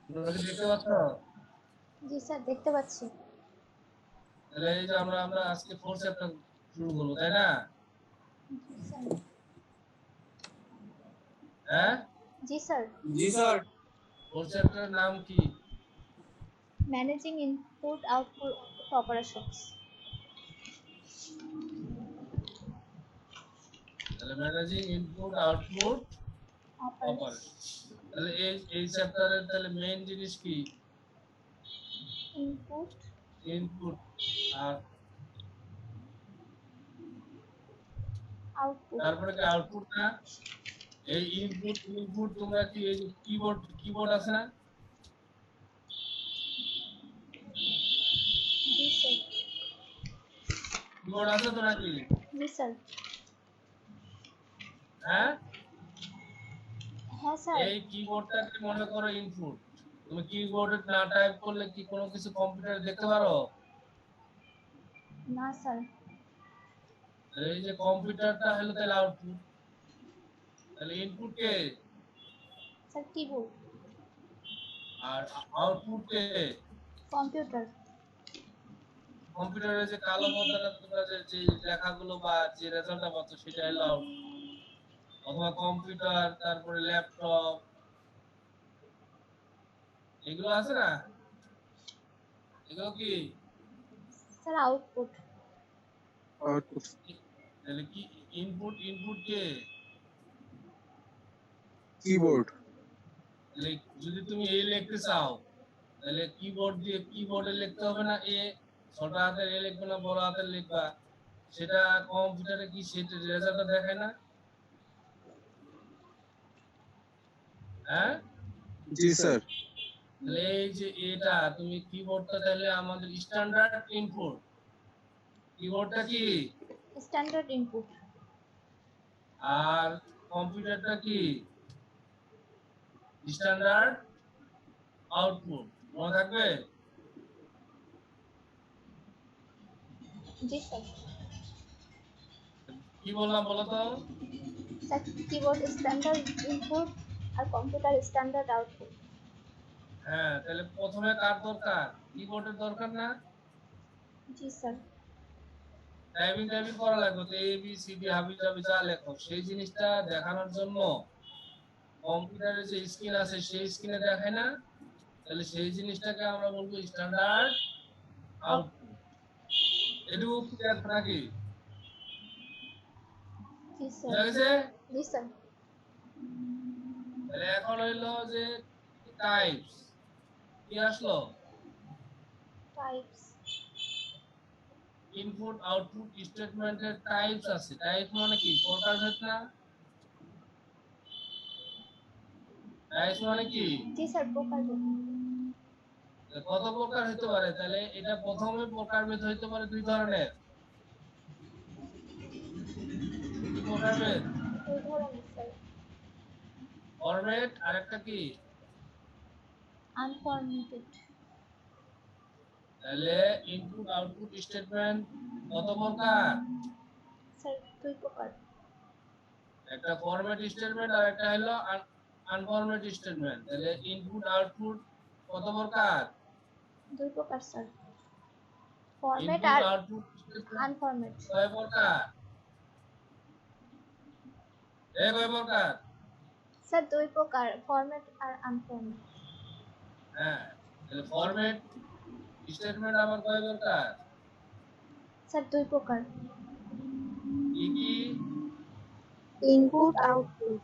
তোমরা কি দেখতে পাচ্ছ? জি স্যার, দেখতে পাচ্ছি। তাহলে এই যে আমরা আজকে 4 চ্যাপ্টার শুরু করব, তাই না? জি স্যার। হ্যাঁ? জি স্যার। জি স্যার। 4 চ্যাপ্টারের নাম কি? Managing input output operations. তাহলে ম্যানেজিং ইনপুট আউটপুট অপারেশন। তাহলে এই চ্যাপ্টারের তাহলে মেইন জিনিস কি? ইনপুট ইনপুট আর আউটপুট। তারপরে কি আউটপুট না? এই ইনপুট তোমরা কি এই যে কিবোর্ড আছে না? জি স্যার। কিবোর্ড আছে তো নাকি? জি স্যার। হ্যাঁ? হ্যাঁ স্যার। এই কিবোর্ডটাকে মনে করো ইনপুট। তুমি কিবোর্ডে না টাইপ করলে কি কোনো কিছু কম্পিউটারে দেখতে পারো? না স্যার। এই যে কম্পিউটারটা হলো তাহলে আউটপুট। তাহলে ইনপুট কে? Sir keyboard. আর আউটপুট কে? কম্পিউটার। কম্পিউটারে যে কালো পর্দাটা তোমরা যে লেখাগুলো বা যে রেজাল্টটা পাচ্ছ সেটা হলো আউটপুট। অথবা কম্পিউটার, তারপরে ল্যাপটপ, এগুলো আছে না? এগুলো কি? Sir output. আউটপুট। তাহলে কি ইনপুট কে? কিবোর্ড। তাহলে যদি তুমি এ লিখতে চাও তাহলে কিবোর্ডে লিখতে হবে না এ, ছোট হাতের এ লিখবে না বড় হাতের লিখবা। সেটা কম্পিউটারে কি সেটা রেজাল্টটা দেখায় না? হ্যাঁ? জি স্যার। তাহলে এই যে এটা তুমি কিবোর্ডটা তাহলে আমাদের স্ট্যান্ডার্ড ইনপুট। কিবোর্ডটা কি? Standard input. আর কম্পিউটারটা কি? Standard output. মনে থাকবে? জি স্যার। কি বললাম বলো তো? স্যার কিবোর্ড স্ট্যান্ডার্ড ইনপুট আর কম্পিউটার স্ট্যান্ডার্ড আউটপুট। হ্যাঁ, তাহলে প্রথমে কার দরকার? কিবোর্ডের দরকার না? জি স্যার। টাইপিং করা লাগবে তো, এ বি সি ডি হাবি জাবি যা লেখো সেই জিনিসটা দেখানোর জন্য কম্পিউটারে যে স্ক্রিন আছে সেই স্ক্রিনে দেখায় না? তাহলে সেই জিনিসটাকে আমরা বলবো স্ট্যান্ডার্ড আউটপুট। এটুকু ক্লিয়ার নাকি? জি স্যার। বুঝা গেছে? জি স্যার। তাহলে এখন হইলো যে টাইপস। কি আসলো? টাইপস। ইনপুট আউটপুট স্টেটমেন্টের টাইপস আছে। টাইপস মানে কি? প্রকারভেদ না? টাইপস মানে কি? জি স্যার, প্রকারভেদ। কত প্রকার হইতে পারে? তাহলে এটা প্রথমে প্রকারভেদ হইতে পারে দুই ধরনের। কি প্রকারভেদ? দুই ধরনের স্যার। ফরম্যাট আর একটা কি? আনফরমেটেড। তাহলে ইনপুট আউটপুট স্টেটমেন্ট কত প্রকার? স্যার দুই প্রকার। একটা ফরম্যাট স্টেটমেন্ট আর একটা হলো আনফরম্যাট স্টেটমেন্ট। তাহলে ইনপুট আউটপুট কত প্রকার? দুই প্রকার স্যার। ফরম্যাট ইনপুট আর আউটপুট স্টেটমেন্ট আনফরম্যাট। কয় প্রকার? কয় প্রকার? স্যার দুই প্রকার, ফরম্যাট আর আনফরম্যাট। হ্যাঁ, তাহলে ফরম্যাট স্টেটমেন্ট আবার কয় প্রকার? স্যার দুই প্রকার। কি কি? Input output.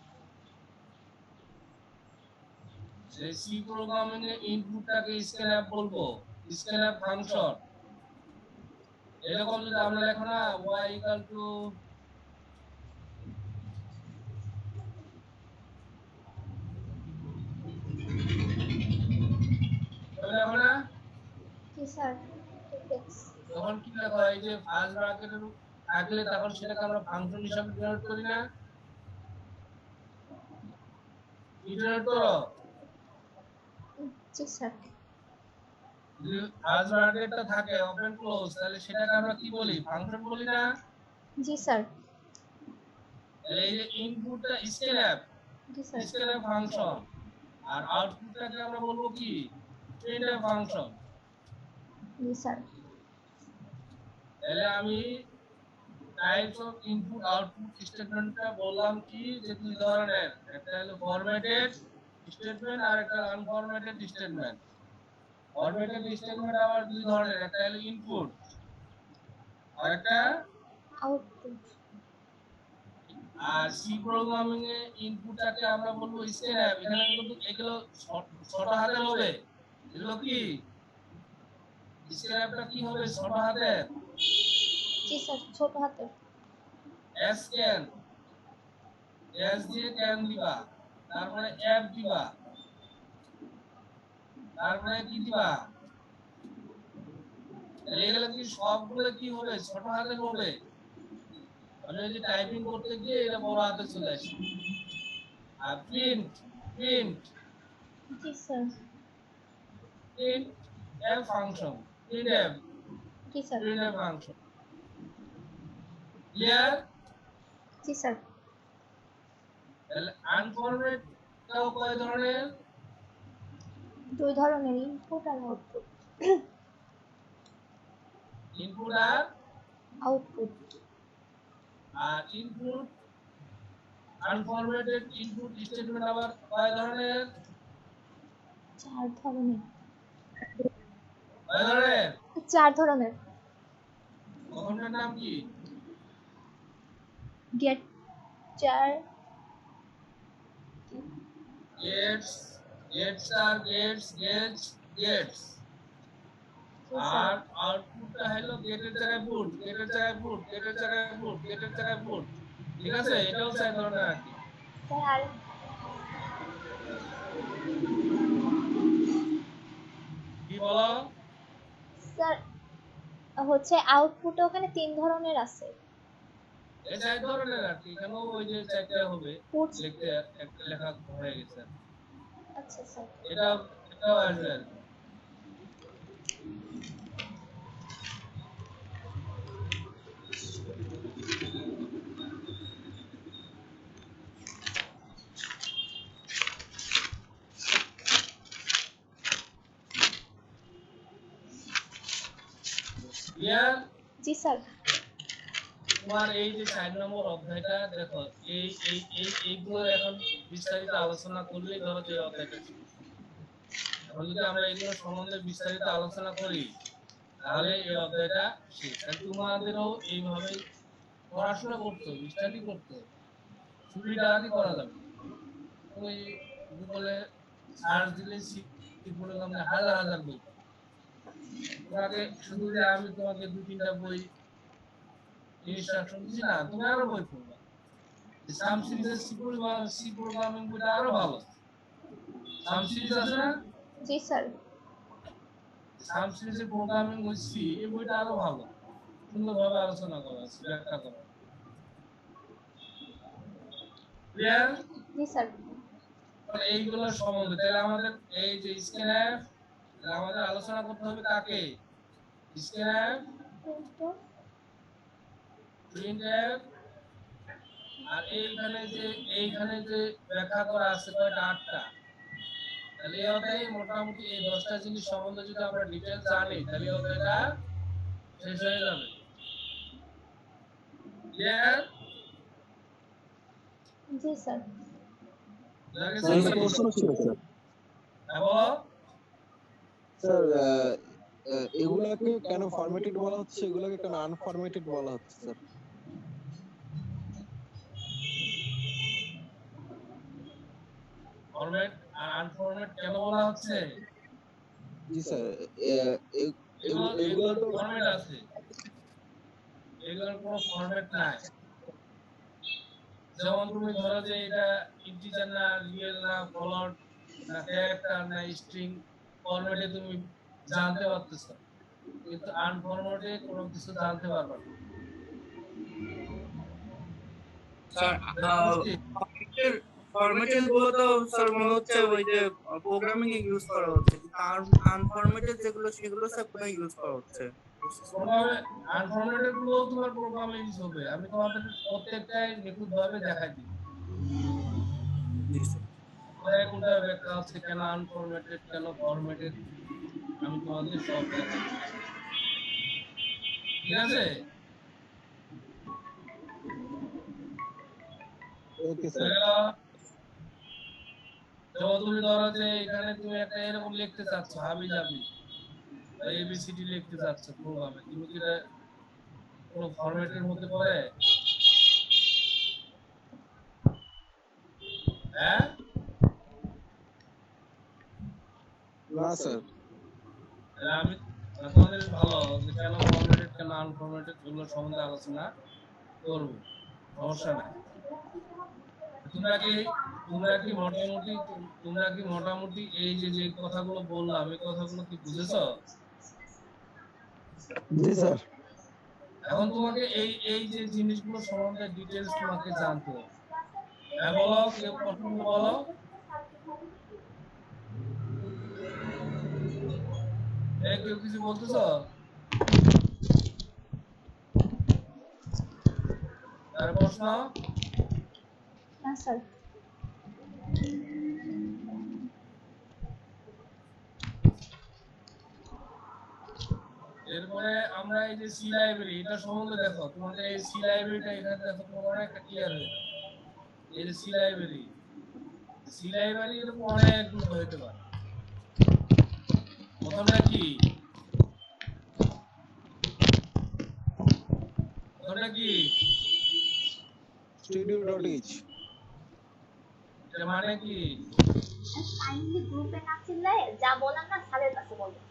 সেই সি প্রোগ্রামিং এ ইনপুটটাকে স্ক্যানফ বলবো। Scanf function. এরকম যদি আমরা লেখো না y equal to লেখো না? জি স্যার, ঠিক আছে। তখন কি লেখো? এই যে ফার্স্ট ব্র্যাকেটের থাকলে তখন সেটাকে আমরা ফাংশন হিসাবে ডিনোট করি না? কি ডিনোট করো? জি স্যার। যদি ফার্স্ট ব্র্যাকেটটা থাকে ওপেন ক্লোজ তাহলে সেটাকে আমরা কি বলি? ফাংশন বলি না? জি স্যার। তাহলে এই যে ইনপুটটা স্ক্যানফ, জি স্যার। Scanf function. আর আউটপুটটাকে আমরা বলবো কি প্রিন্টএফ ফাংশন। জি স্যার। তাহলে আমি টাইপস অফ ইনপুট আউটপুট স্টেটমেন্টটা বললাম কি যে দুই ধরনের, একটা হলো ফরম্যাটেড স্টেটমেন্ট আর একটা আনফরম্যাটেড স্টেটমেন্ট। ফরম্যাটেড স্টেটমেন্ট আবার দুই ধরনের, একটা হলো ইনপুট আর একটা আউটপুট। আর সি প্রোগ্রামিং এ ইনপুটটাকে আমরা বলবো স্ক্যানএফ। এখানে কিন্তু এগুলো ছোট হাতের হবে, এগুলো কি স্ক্যানএফটা কি হবে ছোট হাতের। জি স্যার, ছোট হাতের। এস ক্যান, এস দিয়ে ক্যান দিবা, তারপরে এফ দিবা, তারপরে কি দিবা, এগুলো কি সবগুলো কি হবে ছোট হাতের হবে। আমি যদি টাইপিং করতে গিয়ে এটা বড় হাতে চলে আসে। আর প্রিন্ট, প্রিন্ট জি sir. Print F function, print F, জি sir. Print F function. Clear? জি স্যার। তাহলে আনফরম্যাটেডটাও কয় ধরনের? দুই ধরনের, ইনপুট আর আউটপুট। ইনপুট আর আউটপুট। আর ইনপুট আনফরম্যাটেড ইনপুট স্টেটমেন্ট আবার কয় ধরনের? 4 ধরনের। কয় ধরনের? 4 ধরনের। প্রথমটার নাম কি? গেট 4 গেটস, গেটস আর গেটস, গেটস, গেটস। আর আউটপুটটা হলো গেটের জায়গায় পুট, গেটের জায়গায় পুট, গেটের জায়গায় পুট, গেটের জায়গায় পুট। ঠিক আছে, এটাও 4 ধরনের আর কি। স্যার, কি বলো? স্যার হচ্ছে আউটপুট ওখানে 3 ধরনের আছে। এই 4 ধরনের আর কি, এখানেও ওই যে 4টা হবে পুটস। লিখতে একটা লেখা হয়ে গেছে। আচ্ছা স্যার। এটাও আসবে আর কি। ক্লিয়ার? জি স্যার। তোমার এই যে 4 নম্বর অধ্যায়টা দেখো, এইগুলো এখন বিস্তারিত আলোচনা করলেই ধরো যে অধ্যায়টা শেষ। এখন যদি আমরা এগুলো সম্বন্ধে বিস্তারিত আলোচনা করি তাহলে এই অধ্যায়টা শেষ। আর তোমাদেরও এইভাবে পড়াশোনা করতে হবে, স্টাডি করতে হবে, সুবিধাদি করা যাবে। ওই গুগলে সার্চ দিলে শিখবো আমরা হাজার হাজার বই। তোমাকে শুধু যে আমি তোমাকে 2-3টা বই ইনস্ট্রাকশন দিছি না, তুমি আরো বই পড়বা। সাম সিরিজের সি প্রোগ্রামিং বইটা আরো ভালো। সাম সিরিজ আছে না? জি স্যার। সাম সিরিজের প্রোগ্রামিং উইথ সি, এই বইটা আরো ভালো, সুন্দরভাবে আলোচনা করা আছে, ব্যাখ্যা করা। ক্লিয়ার? জি স্যার। তাহলে এইগুলো সম্বন্ধে তাহলে আমাদের এই যে স্ক্যানএফ, আমাদের আলোচনা করতে হবে কাকে? স্ক্যানএফ, প্রিন্টএফ, আর এইখানে যে ব্যাখ্যা করা আছে কয়টা? 8টা। তাহলে এই অধ্যায়ে মোটামুটি এই 10টা জিনিস সম্বন্ধে যদি আমরা ডিটেইলস জানি তাহলে অধ্যায়টা শেষ হয়ে যাবে। ক্লিয়ার? জি স্যার। স্যার প্রশ্ন ছিল স্যার। হ্যাঁ বলো। স্যার এগুলাকে কেন ফরম্যাটেড বলা হচ্ছে, এগুলাকে কেন আনফরম্যাটেড বলা হচ্ছে স্যার? ফরম্যাট আর আনফরম্যাট কেন বলা হচ্ছে? জি স্যার, এগুলো তো ফরম্যাট আছে, এগুলোর কোনো ফরম্যাট নাই। যেমন তুমি ধরো যে এটা ইন্টিজার না, রিয়েল না, ফ্লোট না, ক্যারেক্টার না, স্ট্রিং, ফরম্যাটে তুমি জানতে পারতেছো, কিন্তু আনফরম্যাটে কোনো কিছু জানতে পারবে না। স্যার ফরম্যাটেড গুলো তো স্যার মনে হচ্ছে ওই যে প্রোগ্রামিং এ ইউজ করা হচ্ছে, আর আনফরম্যাটেড যেগুলো সেগুলো স্যার কোথায় ইউজ করা হচ্ছে? আনফরম্যাটেড গুলো তোমার প্রোগ্রামে ইউজ হবে, আমি তোমাদের প্রত্যেকটাই নিখুঁতভাবে দেখাই দিই। জি স্যার। অনেক উল্টা ব্যাখ্যা আছে, কেন আনফরম্যাটেড কেন ফরম্যাটেড, আমি তোমাদের সব দেখাবো। ঠিক আছে? Okay sir. যেমন তুমি ধরো যে এখানে তুমি একটা এরকম লিখতে চাচ্ছ হাবি জাবি এবিসিডি লিখতে চাচ্ছ প্রোগ্রামে, তুমি কি এটা কোনো ফরম্যাটের মধ্যে পড়ে? হ্যাঁ না স্যার। তাহলে আমি তোমাদের ভালো যে কেন ফরম্যাটেড কেন আনফরম্যাটেড এগুলো সম্বন্ধে আলোচনা করব, সমস্যা নাই। তোমরা কি মোটামুটি এই যে যে কথাগুলো বললাম এই কথাগুলো কি বুঝেছো? জি স্যার। এখন তোমাকে এই এই যে জিনিসগুলো সম্বন্ধে ডিটেইলস তোমাকে জানতে হবে। হ্যাঁ বলো, কেউ প্রশ্ন বলো। কেউ কিছু বলতেছো? তার প্রশ্ন? না স্যার। এরপরে আমরা এই যে সি লাইব্রেরি এটা সম্বন্ধে দেখো, তোমাদের এই সি লাইব্রেরিটা এখানে দেখো তোমার অনেকটা ক্লিয়ার হয়ে যাবে। এই যে সি লাইব্রেরি এরকম অনেকগুলো হইতে পারে। প্রথমটা কি? studio.h এটা মানে কি? কাইন্ডলি গ্রুপে না চিল্লায় যা বলার না স্যারের কাছে বলবেন।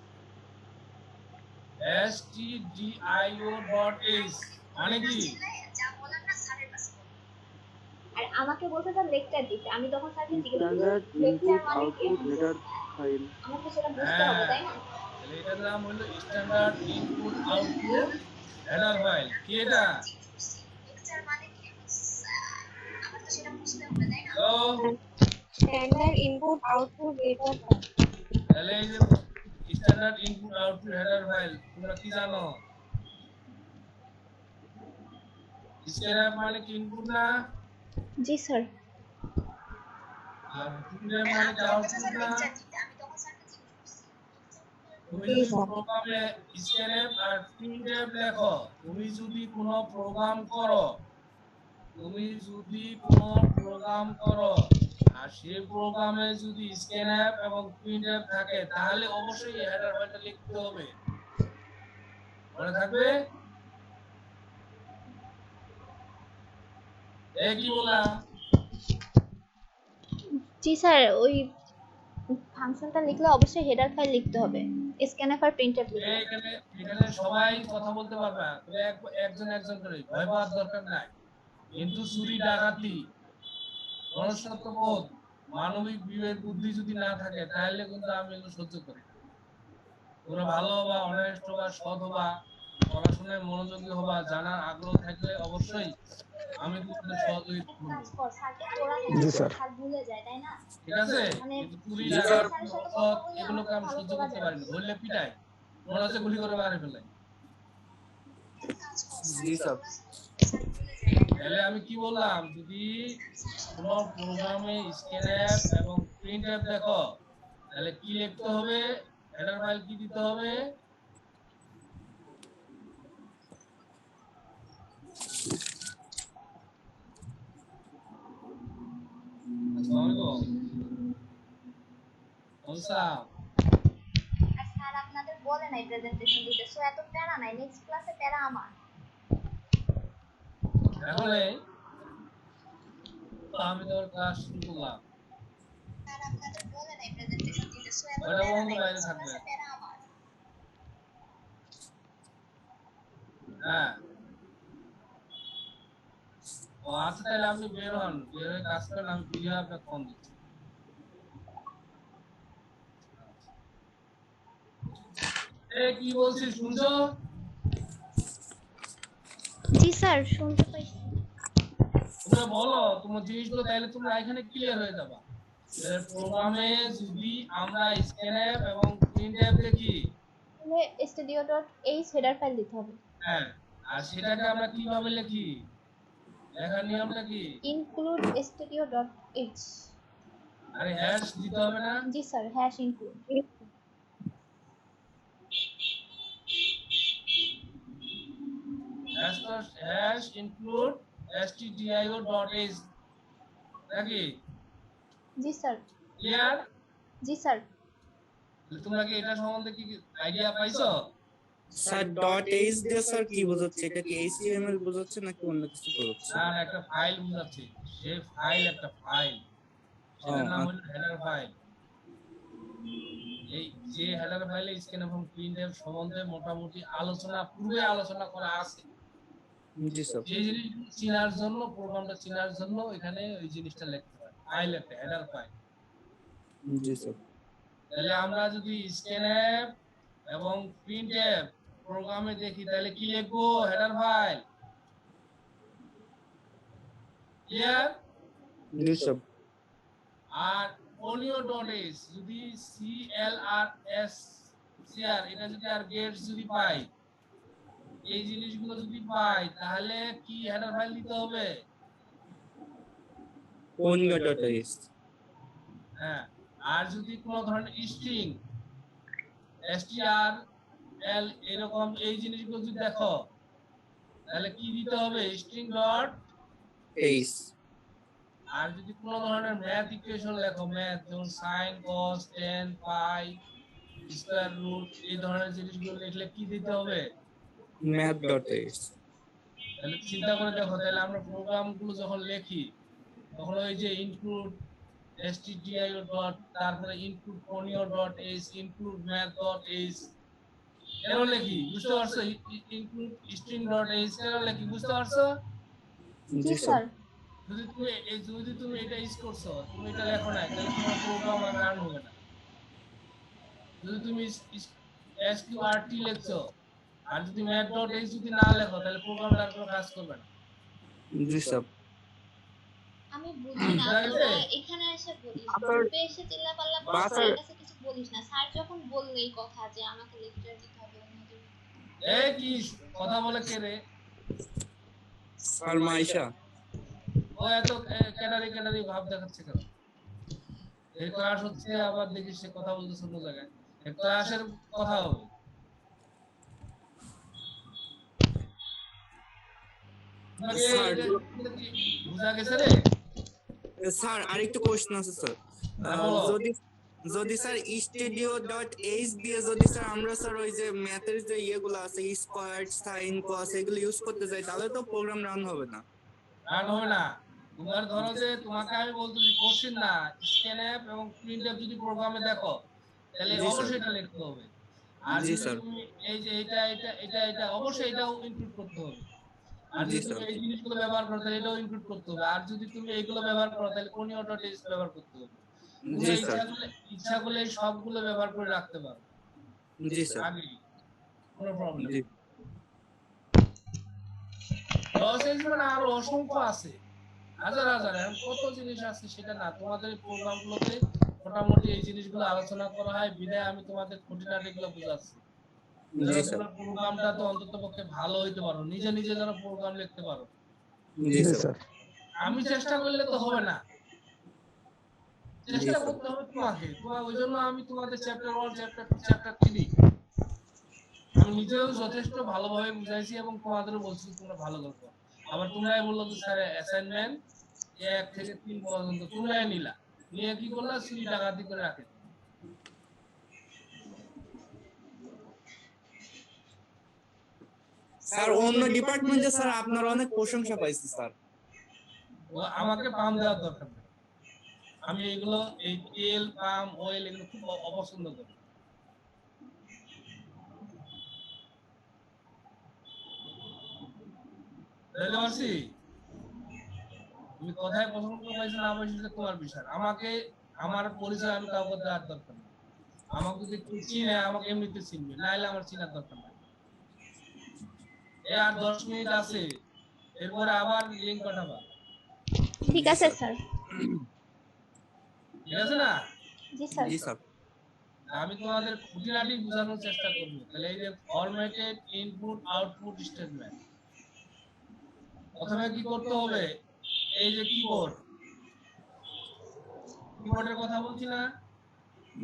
studio.h মানে কি? যা বলার না স্যারের কাছে বলবেন। আর আমাকে বলতে তার লেকচার দিতে, আমি তখন স্যারকে জিজ্ঞেস করব লেকচার মানে কি? হেডার ফাইল আমাকে সেটা বুঝতে হবে তাই না? তাহলে এটার নাম হলো standard input output header file. কি এটা? লেকচার মানে কি? আমার তো সেটা বুঝতে হবে তাই না? Standard input output data file. তাহলে এই যে standard input output header file তোমরা কি জানো? স্ক্যানার মানে কি ইনপুট না? জি স্যার। আর প্রিন্টার মানে কি আউটপুট না? আমি তখন স্যারকে জিজ্ঞেস করছি। তুমি যদি প্রোগ্রামে স্ক্যানএফ আর প্রিন্টএফ লেখো, তুমি যদি কোনো প্রোগ্রাম করো আর সেই প্রোগ্রামে যদি স্ক্যানএফ এবং প্রিন্টএফ থাকে তাহলে অবশ্যই এই হেডার ফাইলটা লিখতে হবে। মনে থাকবে? কি বললাম? জি স্যার, ওই ফাংশনটা লিখলে অবশ্যই হেডার ফাইল লিখতে হবে, স্ক্যানএফ আর প্রিন্টএফ লিখতে হবে। এখানে সবাই কথা বলতে পারবে, তবে একজন করে ভয় পাওয়ার দরকার নাই। কিন্তু চুরি ডাকাতি মনুষ্যত্ববোধ মানবিক বিবেক বুদ্ধি যদি না থাকে তাহলে কিন্তু আমি এগুলো সহ্য করি না। তোমরা ভালো হবা, অনেস্ট হবা, সৎ হবা, পড়াশোনায় মনোযোগী হবা, জানার আগ্রহ থাকলে অবশ্যই আমি তোমাদের সহযোগিতা করব। কাজ কর, স্যারকে পড়ালে জি স্যার। স্যার ভুলে যায় তাই না? ঠিক আছে? মানে কিন্তু চুরি জি ডাকাতি স্যারের সাথে কথা অসৎ বললে এগুলোকে আমি ভালো সহ্য পড়া করতে যায়। পারি না। ধরলে পিটাই, মনে হচ্ছে গুলি করে মারে ফেলে। জি স্যার। তাহলে আমি কি বললাম, যদি কোনো প্রোগ্রামে স্ক্যানএফ এবং প্রিন্টএফ দেখো তাহলে কি লিখতে হবে? হেডার ফাইল কি দিতে হবে? আসসালামু আলাইকুম। স্যার আপনাদের বলে নাই প্রেজেন্টেশন দিতে, সো এত প্যারা নাই, নেক্সট ক্লাসে প্যারা আমার। এখন আমি তোর ক্লাস শুরু করলাম। স্যার আপনাদের বলে নাই প্রেজেন্টেশন দিতে, সো এত ওটা প্যারা বন্ধ নাই, বাইরে নেক্সট থাকবে। ক্লাসে প্যারা আমার। হ্যাঁ ও আচ্ছা, তাহলে আপনি বের হন, বের হয়ে কাজ করেন, আমি ফিরে আপনাকে ফোন দিচ্ছি। কি বলছিস শুনছো? জি স্যার, শুনতে পাইছি। তোমরা বলো তোমার জিনিসগুলো, তাহলে তোমরা এখানে ক্লিয়ার হয়ে যাবা। প্রোগ্রামে যদি আমরা স্ক্যানএফ এবং প্রিন্টএফ দেখি তাহলে studio.h হেডার ফাইল দিতে হবে। হ্যাঁ, আর সেটাকে আমরা কিভাবে লিখি? লেখার নিয়মটা কি? include studio.h আরে হ্যাশ দিতে হবে না? জি sir, hash include. Hash include stdio.h নাকি? জি স্যার। ক্লিয়ার? জি স্যার। তোমরা কি এটা সম্বন্ধে কি আইডিয়া পাইছো? স্যার ডট এইচ দিয়ে স্যার কি বোঝাচ্ছে? এটা কি এইচটিএমএল বোঝাচ্ছে নাকি অন্য কিছু বোঝাচ্ছে? না না, একটা ফাইল বোঝাচ্ছি। সে ফাইল, একটা ফাইল, সেটার নাম হলো হেডার ফাইল। এই যে হেডার ফাইলে স্ক্যান এবং প্রিন্টএফ সম্বন্ধে মোটামুটি পূর্বে আলোচনা করা আছে। জি স্যার। সেই জিনিসগুলো চেনার জন্য, প্রোগ্রামটা চেনার জন্য এখানে ওই জিনিসটা লিখতে হয়, ফাইল একটা হেডার ফাইল। জি স্যার। তাহলে আমরা যদি স্ক্যানএফ এবং প্রিন্টএফ প্রোগ্রামে দেখি তাহলে কি লিখবো? Header file. ক্লিয়ার? জি স্যার। আর onio.h যদি CLRSCR এটা যদি আর গেটস যদি পাই, এই জিনিসগুলো যদি পাই, তাহলে কি হেডার ফাইল দিতে হবে? onio.h। হ্যাঁ। আর যদি কোনো ধরনের স্ট্রিং strl এরকম এই জিনিসগুলো যদি দেখো, তাহলে কি দিতে হবে? String dot H. আর যদি কোনো ধরনের ম্যাথ ইকুয়েশন লেখো, ম্যাথ যেমন sin cos tan pi square root, এই ধরনের জিনিসগুলো লিখলে কি দিতে হবে? math.h। তাহলে চিন্তা করে দেখো, তাহলে আমরা প্রোগ্রামগুলো যখন লিখি তখন ওই যে ইনক্লুড stdio ডট, তারপরে ইনক্লুড onio.h, ইনক্লুড math.h কেন লিখি? বুঝতে পারছো? ইনক্লুড স্ট্রিং ডট h কেন লিখি? বুঝতে পারছো? জি স্যার। যদি তুমি এটা ইউজ করছো, তুমি এটা লেখো না, তাহলে তোমার প্রোগ্রাম আর রান হবে না। যদি তুমি sqrt লিখছো আর যদি math.h যদি না লেখো, তাহলে প্রোগ্রামটা আর কোনো কাজ করবে না। জি স্যার। আমি বুঝি না, তোরা এখানে এসে বলিস, গ্রুপে এসে চিল্লাপাল্লা করিস, স্যারের কাছে কিছু বলিস না। স্যার যখন বললো এই কথা যে আমাকে লেকচার দিতে হবে অন্যদের, এই কি কথা বলে কে রে? স্যার মাইশা। ও এত ক্যাডারি ভাব দেখাচ্ছে কেন? এই ক্লাস হচ্ছে, আবার দেখিস সে কথা বলতেছে অন্য জায়গায়। এই ক্লাসের কথা হবে। বুঝা গেছে রে? স্যার আরেকটু কোশ্চেন আছে স্যার। যদি যদি স্যার studio.h দিয়ে যদি স্যার আমরা স্যার ওই যে ম্যাথের যে ইয়েগুলো আছে স্কয়ার সাইন কস এগুলো ইউজ করতে যাই, তাহলে তো প্রোগ্রাম রান হবে না। রান হবে না। তোমার ধরো যে তোমাকে আমি বলতেছি কোশ্চেন না, স্ক্যানএফ এবং প্রিন্টএফ যদি প্রোগ্রামে দেখো, তাহলে অবশ্যই এটা লিখতে হবে। আর জি যদি স্যার। তুমি এই যে এটা অবশ্যই এটাও ইনক্লুড করতে হবে। আর জি যদি তুমি স্যার। এই জিনিসগুলো ব্যবহার করো, তাহলে এটাও ইনক্লুড করতে হবে। আর যদি তুমি এইগুলো ব্যবহার করো, তাহলে onio.h ব্যবহার করতে হবে। জি তুমি স্যার। ইচ্ছা করলে এই সবগুলো ব্যবহার করে রাখতে পারো জি স্যার। আগে, কোনো প্রবলেম। জি প্রসেস মানে আরো অসংখ্য আছে, হাজার হাজার, এখন কত জিনিস আছে সেটা না। তোমাদের প্রোগ্রামগুলোতে মোটামুটি এই জিনিসগুলো আলোচনা করা হয়, বিধায় আমি তোমাদের খুঁটিনাটিগুলো বুঝাচ্ছি। জি যেন স্যার। তোমরা প্রোগ্রামটা তো অন্তত পক্ষে ভালো হইতে পারো, নিজে নিজে যেন প্রোগ্রাম লিখতে পারো। জি স্যার। আমি চেষ্টা করলে তো হবে না, জি চেষ্টা স্যার। করতে হবে তোমাকে। ওই জন্য আমি তোমাদের চ্যাপ্টার 1 চ্যাপ্টার 2 চ্যাপ্টার 3 আমি নিজেও যথেষ্ট ভালোভাবে বুঝাইছি এবং তোমাদেরও বলছি তোমরা ভালো করো। আবার তোমরাই বললো যে স্যার অ্যাসাইনমেন্ট 1 থেকে 3 পর্যন্ত তোমরাই নিলা, নিয়ে কি করলা? চুরি ডাকাতি করে রাখে। স্যার অন্য ডিপার্টমেন্টে স্যার আপনার অনেক প্রশংসা পাইছি স্যার। ও আমাকে পাম দেওয়ার দরকার নেই। আমি এগুলো, এই তেল পাম অয়েল এগুলো খুব অপছন্দ করি। বুঝতে পারছি? তুমি কোথায় পছন্দ পাইছো না পাইছো সেটা তোমার বিষয়। আমাকে আমার পরিচয় আমি কাউকে দেওয়ার দরকার নেই। আমাকে যদি কেউ চিনে আমাকে এমনিতে চিনবে, নাইলে আমার চিনার দরকার নাই। আর 10 মিনিট আছে, এরপরে আবার লিংক পাঠাবা। ঠিক আছে স্যার। ঠিক আছে না? জি স্যার। জি স্যার। আমি তোমাদের খুঁটিনাটি বোঝানোর চেষ্টা করব। তাহলে এই যে ফরম্যাটেড ইনপুট আউটপুট স্টেটমেন্ট, প্রথমে কি করতে হবে? এই যে কিবোর্ড, কিবোর্ডের কথা বলছি না?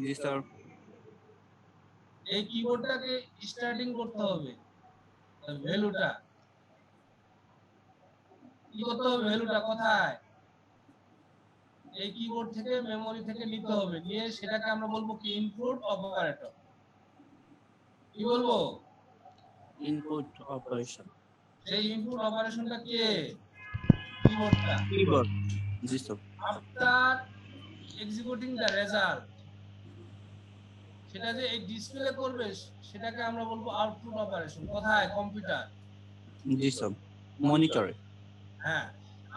জি স্যার। এই কিবোর্ডটাকে স্টার্টিং করতে হবে, ভ্যালুটা কি করতে হবে, ভ্যালুটা কোথায়, এই কিবোর্ড থেকে মেমরি থেকে নিতে হবে, নিয়ে সেটাকে আমরা বলবো কি ইনপুট অপারেটর। কি বলবো? Input operation. সেই ইনপুট অপারেশনটা কে? কিবোর্ডটা। কিবোর্ড। জি sir. After executing the result, সেটা যে এই ডিসপ্লে করবে সেটাকে আমরা বলবো আউটপুট অপারেশন। কোথায়? কম্পিউটার। জি স্যার, মনিটরে। হ্যাঁ,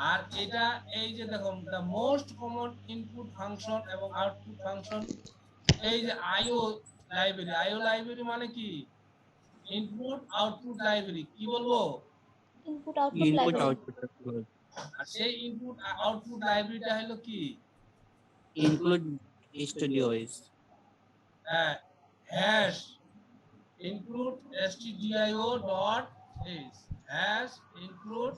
আর এটা এই যে দেখো the most common input function এবং আউটপুট ফাংশন, এই যে আইও লাইব্রেরি। আইও লাইব্রেরি মানে কি? Input output library. কি বলবো? Input output input library. Output. আর সেই ইনপুট আউটপুট লাইব্রেরিটা হলো কি? Include studios. হ্যাঁ, hash include stdio.h, hash include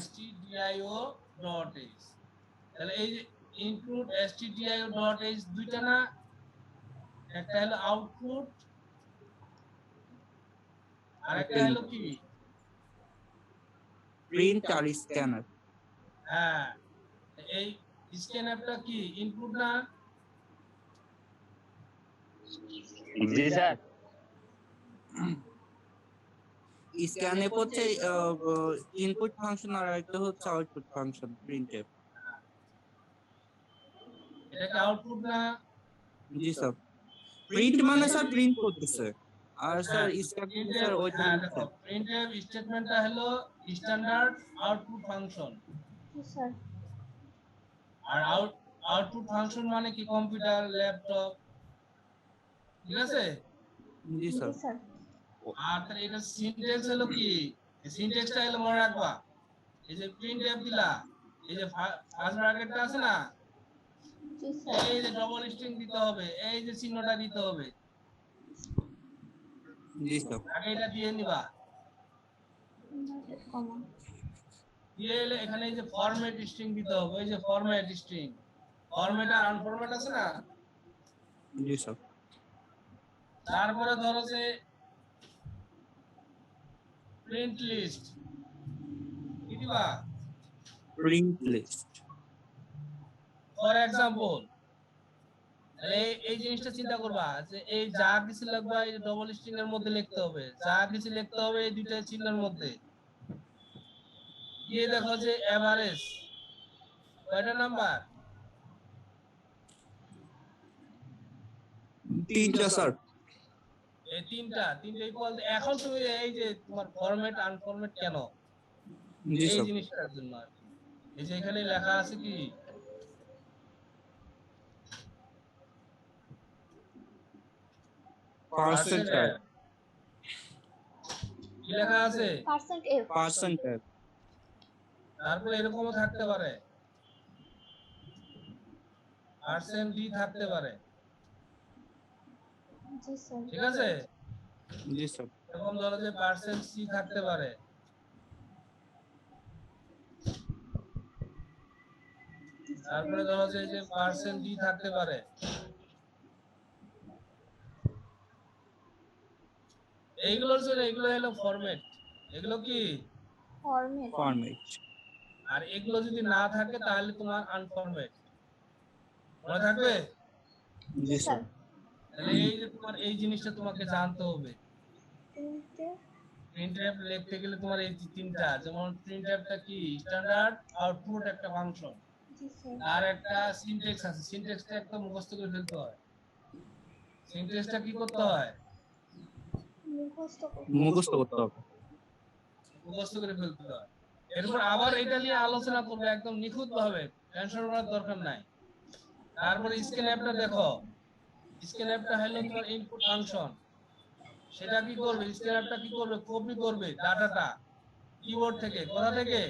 stdio.h। তাহলে এই যে include stdio.h দুইটা না, একটা হলো আউটপুট আর একটা হলো কি? প্রিন্ট আর স্ক্যানার। হ্যাঁ, এই স্ক্যানারটা কি ইনপুট না? জি স্যার। স্ক্যানে হচ্ছে ইনপুট ফাংশন আর একটা হচ্ছে আউটপুট ফাংশন প্রিন্টএফ। এটা কি আউটপুট না? জি স্যার। প্রিন্ট মানে স্যার প্রিন্ট করতেছে, আর স্যার স্ক্যান স্যার ওইটা হ্যাঁ লিখছে। দেখো, প্রিন্টএফ স্টেটমেন্টটা হলো স্ট্যান্ডার্ড আউটপুট ফাংশন। জি স্যার। আর আউটপুট ফাংশন মানে কি? কম্পিউটার, ল্যাপটপ, ঠিক আছে? জি জি স্যার। স্যার। আর তার এটা সিনট্যাক্স হলো কি? সিনট্যাক্সটা হলো মনে রাখবা, এই যে প্রিন্টএফ দিলা, এই যে ফার্স্ট ব্র্যাকেটটা আছে না, জি স্যার। এই যে ডবল স্ট্রিং দিতে হবে, এই যে চিহ্নটা দিতে হবে, জি স্যার। আগে এটা দিয়ে নিবা। Inverted comma. দিয়ে এলে এখানে এই যে ফরম্যাট স্ট্রিং দিতে হবে, এই যে ফরম্যাট স্ট্রিং, ফরম্যাট আর আনফরম্যাট আছে না। জি স্যার। তারপরে ধরো যে প্রিন্ট লিস্ট কি দিবা? Print list. ফর এক্সাম্পল, এই জিনিসটা চিন্তা করবা যে এই যা কিছু লিখবা এই ডবল স্ট্রিং এর মধ্যে লিখতে হবে, যা কিছু লিখতে হবে এই দুইটা চিহ্নের মধ্যে। দিয়ে দেখো যে এভারেজ কয়টা নাম্বার? তিনটা স্যার। এই তিনটা ইকুয়াল। এখন তুমি এই যে তোমার ফরম্যাট আনফরম্যাট কেন? জি এই স্যার। জিনিসটার জন্য আর কি। এই যে এখানে লেখা আছে কি? পার্সেন্ট কি লেখা আছে? Percent f. পার্সেন্ট। তারপরে এরকমও থাকতে পারে, পার্সেন্ট ডি থাকতে পারে, জি স্যার। ঠিক আছে? জি স্যার। এরকম ধরো যে পার্সেন্ট সি থাকতে পারে, তারপরে ধরো যে এই যে পার্সেন্ট ডি থাকতে পারে। এইগুলোর জন্য এগুলো হলো ফরম্যাট। এগুলো কি? ফরম্যাট। ফরম্যাট। আর এগুলো যদি না থাকে তাহলে তোমার আনফরম্যাট মনে থাকবে। জি স্যার। তাহলে এই যে তোমার এই জিনিসটা তোমাকে জানতে হবে। প্রিন্টএফ লিখতে গেলে তোমার এই তিনটা, যেমন প্রিন্টএফটা কি? স্ট্যান্ডার্ড আউটপুট একটা ফাংশন, জি স্যার। আর একটা সিনট্যাক্স আছে, সিনট্যাক্সটা একদম মুখস্থ করে ফেলতে হয়। সিনট্যাক্সটা কি করতে হয়? মুখস্থ করতে হবে। মুখস্থ করে ফেলতে হয়। এরপর আবার এটা নিয়ে আলোচনা করবে একদম নিখুঁত ভাবে, টেনশন করার দরকার নাই। তারপরে স্ক্যান অ্যাপটা দেখো, স্ক্যান অ্যাপটা হলো তোমার ইনপুট ফাংশন। সেটা কি করবে? স্ক্যান অ্যাপটা কি করবে? কপি করবে ডাটাটা কিবোর্ড থেকে। কোথা থেকে?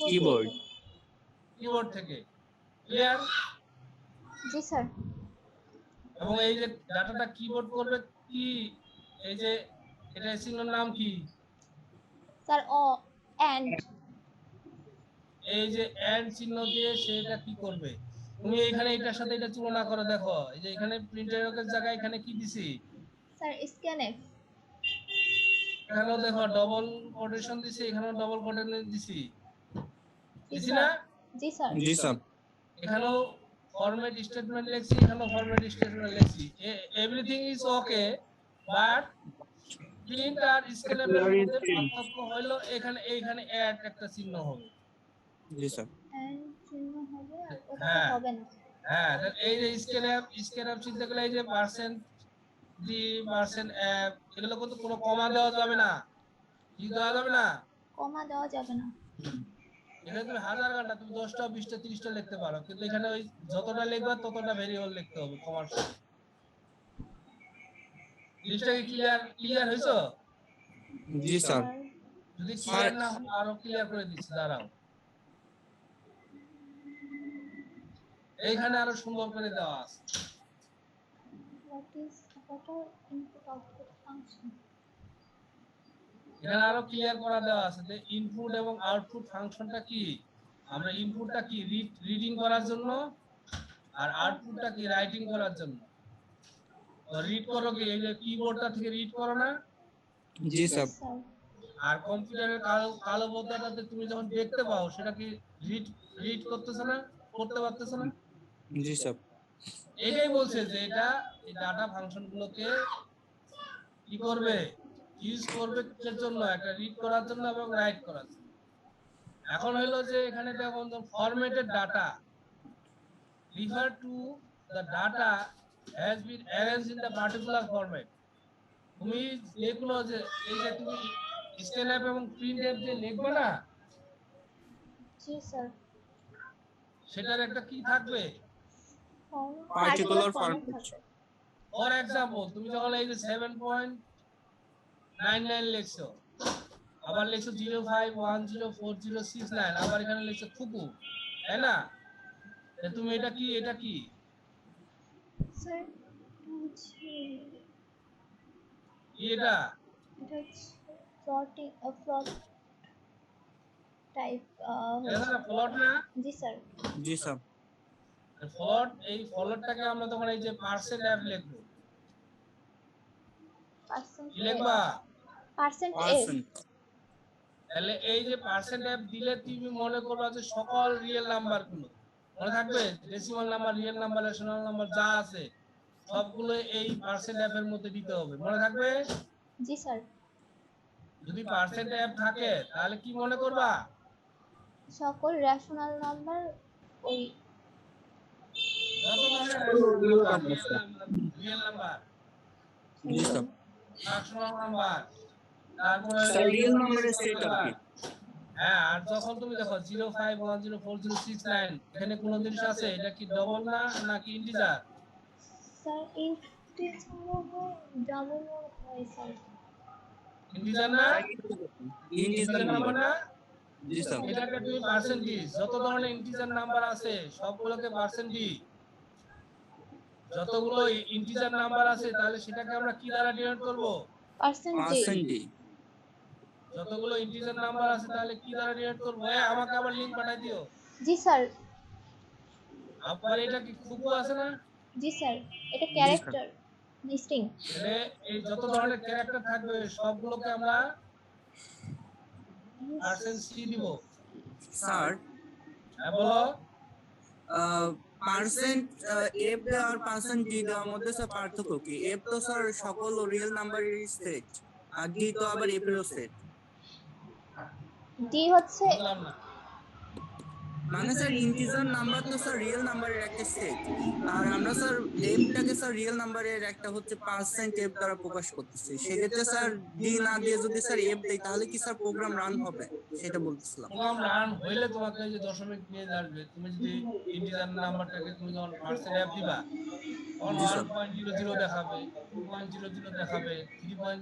কিবোর্ড। কিবোর্ড থেকে। ক্লিয়ার? জি স্যার। এবং এই যে ডাটাটা কিবোর্ড করবে কি? এই যে এটা চিহ্নের নাম কি? Sir and. এই যে এন্ড চিহ্ন দিয়ে সেটা কি করবে? তুমি এখানে এটার সাথে এটা তুলনা করে দেখো, এই যে এখানে প্রিন্টারের জায়গায় এখানে কি দিছি, স্যার স্ক্যানএফ। এখানেও দেখো ডবল কোটেশন দিছি, এখানেও ডবল কোটেশন দিছি, জি দিছি স্যার। না? জি স্যার। জি স্যার। এখানেও ফরম্যাট স্টেটমেন্ট লিখছি, এখানেও ফরম্যাট স্টেটমেন্ট লিখছি, everything is okay, but print আর স্ক্যানএফের মধ্যে পার্থক্য হলো এখানে এইখানে অ্যাড একটা চিহ্ন হবে। জি স্যার। এন্ড চিহ্ন হবে আর ওটা হ্যাঁ হবে না। হ্যাঁ, এই যে স্ক্যানএফ চিনতে গেলে এই যে পার্সেন্ট ডি পার্সেন্ট এফ, এগুলো কিন্তু কোনো কমা দেওয়া যাবে না, কি দেওয়া যাবে না, কমা দেওয়া যাবে না। এখানে তুমি 1000 ঘন্টা তুমি 10টা 20টা 30টা লিখতে পারো, কিন্তু এখানে ওই যতটা লিখবা ততটা ভেরিয়েবল লিখতে হবে কমার সাথে। জিনিসটা কি ক্লিয়ার হইছো? জি স্যার। যদি ক্লিয়ার না হয় আরো ক্লিয়ার করে দিচ্ছি, দাঁড়াও। এইখানে আরো সুন্দর করে দেওয়া আছে। what are input output function? এখানে আরো ক্লিয়ার করা দেওয়া আছে যে ইনপুট এবং আউটপুট ফাংশনটা কি। আমরা ইনপুটটা কি রিডিং করার জন্য, আর আউটপুটটা কি রাইটিং করার জন্য। রিড করো কি এই যে কিবোর্ডটা থেকে রিড করো না? জি স্যার। আর কম্পিউটারের কালো পর্দাটাতে তুমি যখন দেখতে পাও সেটা কি রিড করতেছ না, করতে পারতেছ না? জি স্যার। এটাই বলছে যে এটা এই ডাটা ফাংশনগুলোকে কি করবে, ইউজ করবে কিসের জন্য, একটা রিড করার জন্য এবং রাইট করার জন্য। এখন হলো যে এখানে দেখো formatted data refer to the data has been arranged in the particular format. তুমি যেগুলো যে এই যে তুমি স্ক্যানএফ এবং প্রিন্টএফ যে লিখবে না, জি স্যার। সেটার একটা কি থাকবে, পার্টিকুলার ফরম্যাট। ফর এক্সাম্পল তুমি যখন এই যে 7.99 লিখছো, আবার লিখছো 05104069, আবার এখানে লিখছো ফুকু, তাই না? তুমি এটা কি স্যার হচ্ছে এটা প্লটিং প্লট টাইপ এটা প্লট না? জি স্যার। জি স্যার। ফলট, এই ফলটটাকে আমরা তখন এই যে পার্সেন্ট অ্যাপ লিখবো, কি লিখবা, পার্সেন্ট এ। তাহলে এই যে পার্সেন্ট অ্যাপ দিলে তুমি মনে করবা যে সকল রিয়েল নাম্বার গুলো মনে থাকবে, decimal number, real number, rational number যা আছে সবগুলো এই পার্সেন্ট অ্যাপ এর মধ্যে দিতে হবে, মনে থাকবে? জি স্যার। যদি পার্সেন্ট অ্যাপ থাকে তাহলে কি মনে করবা, সকল রেশনাল নাম্বার ওই রিয়েল নাম্বার, জি স্যার। রেশনাল নাম্বার, তারপরে রিয়েল নাম্বারের সেট আর কি। হ্যাঁ, আর যখন তুমি দেখো 05104069 এখানে কোন জিনিস আছে, এটা কি ডবল না নাকি ইন্টিজার? স্যার ইন্টিজার ডাবল হয় স্যার। ইন্টিজার না, ইন্টিজার নাম্বার না? জি স্যার। এটাকে তুমি পার্সেন্টেজ, যত ধরনের ইন্টিজার নাম্বার আছে সবগুলোকে পার্সেন্টেজ, যতগুলো ইন্টিজার নাম্বার আছে তাহলে সেটাকে আমরা কি দ্বারা ডিনোট করব, পার্সেন্টেজ। যতগুলো ইন্টিজার নাম্বার আছে তাহলে কি দ্বারা ডিনোট করব। আমাকে আবার লিংক পাঠিয়ে দিও। জি স্যার। আপনার এটা কি খুবই আছে না? জি স্যার, এটা ক্যারেক্টার লিস্টিং। মানে এই যত ধরনের ক্যারেক্টার থাকবে সবগুলোকে আমরা পার্সেন্ট সি দিব। স্যার বলো। Percent F R percent D দেওয়ার মধ্যে স্যার পার্থক্য কি? এফ তো স্যার সকল রিয়েল নাম্বারের সেট, আর ডি তো আবার এফ এর সেট। ডি হচ্ছে বুঝলাম না, মানে স্যার ইন্টিজার নাম্বার তো স্যার রিয়েল নাম্বারের একটা সেট, আর আমরা স্যার এফটাকে স্যার রিয়েল নাম্বারের একটা হচ্ছে পার্সেন্ট এফ দ্বারা প্রকাশ করতেছি। সেক্ষেত্রে স্যার ডি না দিয়ে যদি স্যার এফ দেই তাহলে কি স্যার প্রোগ্রাম রান হবে, সেটা বলতেছিলাম। প্রোগ্রাম রান হইলে তোমাকে যে দশমিক নিয়ে আসবে, তুমি যদি ইন্টিজার নাম্বারটাকে তুমি যখন পার্সেন্ট অ্যাপ দিবা তখন 1.00 দেখাবে, 2.00 দেখাবে, 3.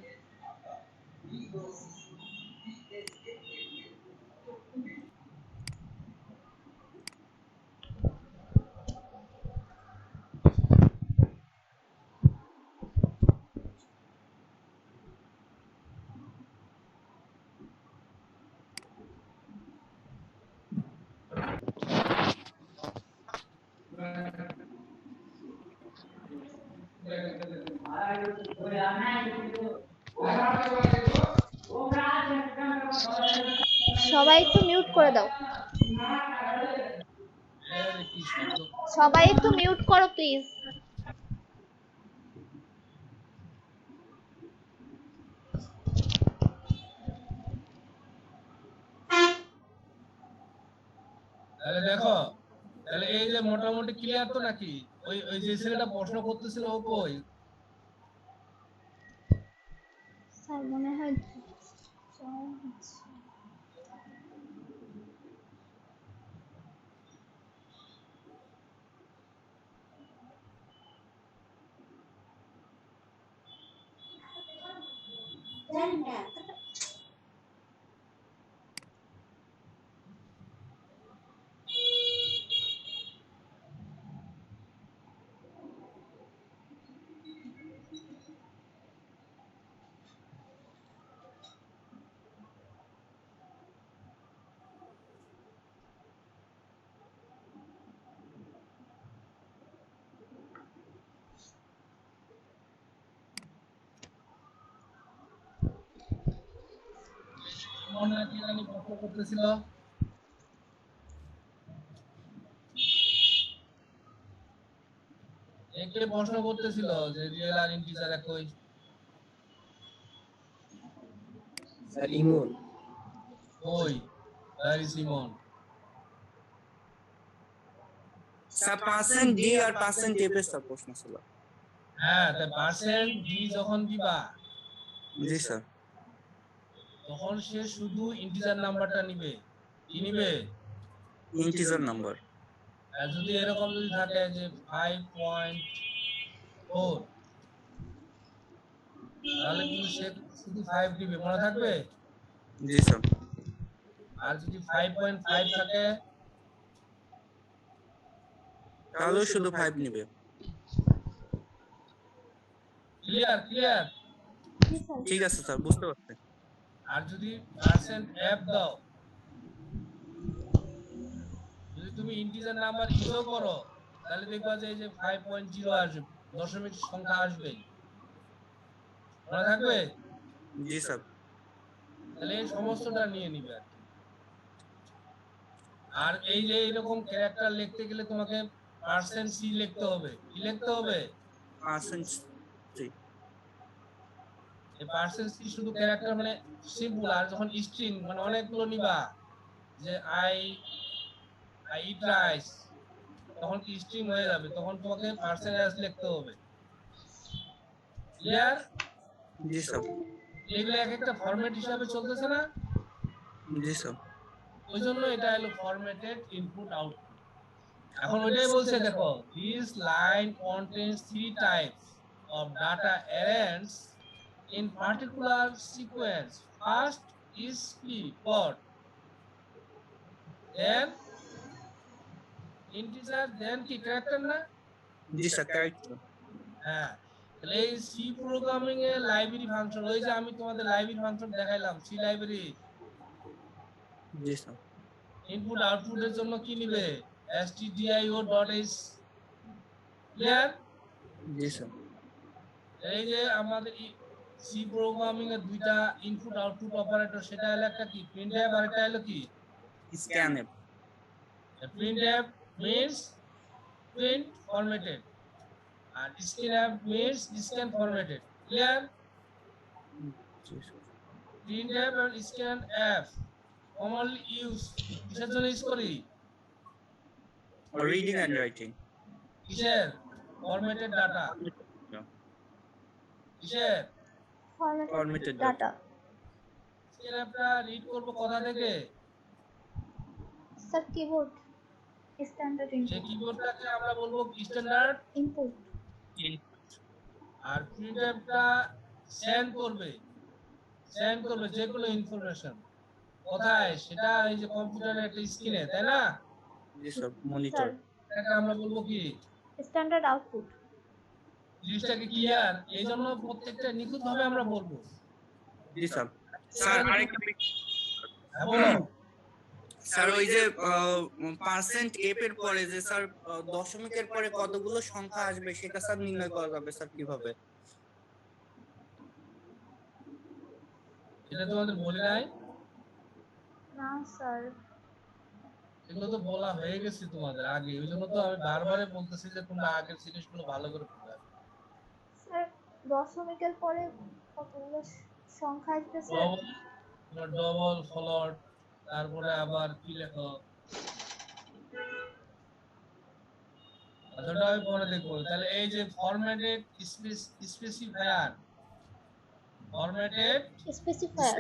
সবাই একটু মিউট করে দাও, আরে কি শব্দ! সবাই একটু মিউট করো প্লিজ। তাহলে দেখো, তাহলে এই যে মোটামুটি ক্লিয়ার তো নাকি? ওই ওই যে ছেলেটা প্রশ্ন করতেছিল ও কই? স্যার মনে হয় মনে কি জানি প্রশ্ন করতেছিল? একে প্রশ্ন করতেছিল যে রিয়েল আর ইন্টিজার একই। স্যার ইমন ওই ভেরি সিমন। স্যার পার্সেন্ট ডি আর পার্সেন্ট এফ এর স্যার প্রশ্ন ছিল। হ্যাঁ, তাই পার্সেন্ট ডি যখন দিবা জি স্যার। তখন সে শুধু ইন্টিজার নাম্বারটা নিবে। কি নিবে? Integer number. আর যদি এরকম যদি থাকে যে 5.4 তাহলে কিন্তু সে শুধু 5 দিবে, মনে থাকবে? জি স্যার। আর যদি 5.5 থাকে তাহলে শুধু 5 নেবে। Clear clear. ঠিক আছে স্যার, বুঝতে পারছি। আর যদি পার্সেন্ট এফ দাও, যদি তুমি ইন্টিজার নাম্বার ইউজও করো তাহলে দেখবা যে এই যে 5.0 আসবে, দশমিক সংখ্যা আসবে, মনে থাকবে? জি স্যার। তাহলে এই সমস্তটা নিয়ে নিবে আর কি। আর এই যে এরকম ক্যারেক্টার লিখতে গেলে তোমাকে পার্সেন্ট সি লিখতে হবে। কি লিখতে হবে? পার্সেন্ট জি। এই পার্সেন্ট সি শুধু ক্যারেক্টার মানে সিম্পল। আর যখন স্ট্রিং মানে অনেকগুলো নিবা, যে আই ইট রাইস, তখন কি স্ট্রিং হয়ে যাবে, তখন তোমাকে পার্সেন্ট এস লিখতে হবে। ক্লিয়ার? জি স্যার। এগুলো এক একটা ফরম্যাট হিসাবে চলতেছে না? জি স্যার। ওই জন্য এটা হলো ফরম্যাটেড ইনপুট আউটপুট। এখন ওইটাই বলছে, দেখো, this line contains 3 types of data arranged in particular sequence. First is কি float, then integer, then কি character না? জি স্যার, ক্যারেক্টার। হ্যাঁ, তাহলে এই সি প্রোগ্রামিং এর লাইব্রেরি ফাংশন, ওই যে আমি তোমাদের লাইব্রেরি ফাংশন দেখাইলাম, সি লাইব্রেরি। জি স্যার। ইনপুট আউটপুটের জন্য কি নিবে? stdio.h। ক্লিয়ার? জি স্যার। এই যে আমাদের সি প্রোগ্রামিং এর দুইটা ইনপুট আউটপুট অপারেটর, সেটা হলো একটা কি প্রিন্টএফ আর একটা হলো কি scanf. Printf means print formatted আর scanf means scan formatted। Clear? জি sir. printf and scanf commonly used কিসের জন্য ইউজ করি? Reading and writing. কিসের? Formatted data. কিসের? Formatted data. scanfটা রিড করব কোথা থেকে? স্যার কিবোর্ড, স্ট্যান্ডার্ড সেই ইনপুট। কিবোর্ডটাকে আমরা বলবো স্ট্যান্ডার্ড ইনপুট। আর প্রিন্টএফটা সেন্ড করবে যে কোনো ইনফরমেশন কোথায়, সেটা এই যে কম্পিউটারের একটা স্ক্রিনে, তাই না? জি স্যার, মনিটর। এটাকে আমরা বলবো কি স্ট্যান্ডার্ড আউটপুট। জিনিসটাকে ক্লিয়ার, এই জন্য প্রত্যেকটা নিখুঁত ভাবে আমরা বলবো। জি স্যার। স্যার আরেকটা হ্যাঁ বলো। স্যার ওই যে পার্সেন্ট এফ এর পরে যে স্যার দশমিকের পরে কতগুলো সংখ্যা আসবে সেটা স্যার নির্ণয় করা যাবে স্যার কিভাবে? এটা তোমাদের বলি নাই? না স্যার। এগুলো তো বলা হয়ে গেছে তোমাদের আগে, ওই জন্য তো আমি বারবারে বলতেছি যে তোমরা আগের জিনিসগুলো ভালো করে পড়বে। স্যার দশমিকের পরে কতগুলো সংখ্যা আসবে স্যার? ডবল ফলট, তারপরে আবার কি লেখো, ওটা আমি পরে দেখবো। তাহলে এই যে ফরম্যাটেড স্পেসিফায়ার, ফরম্যাটেড স্পেসিফায়ার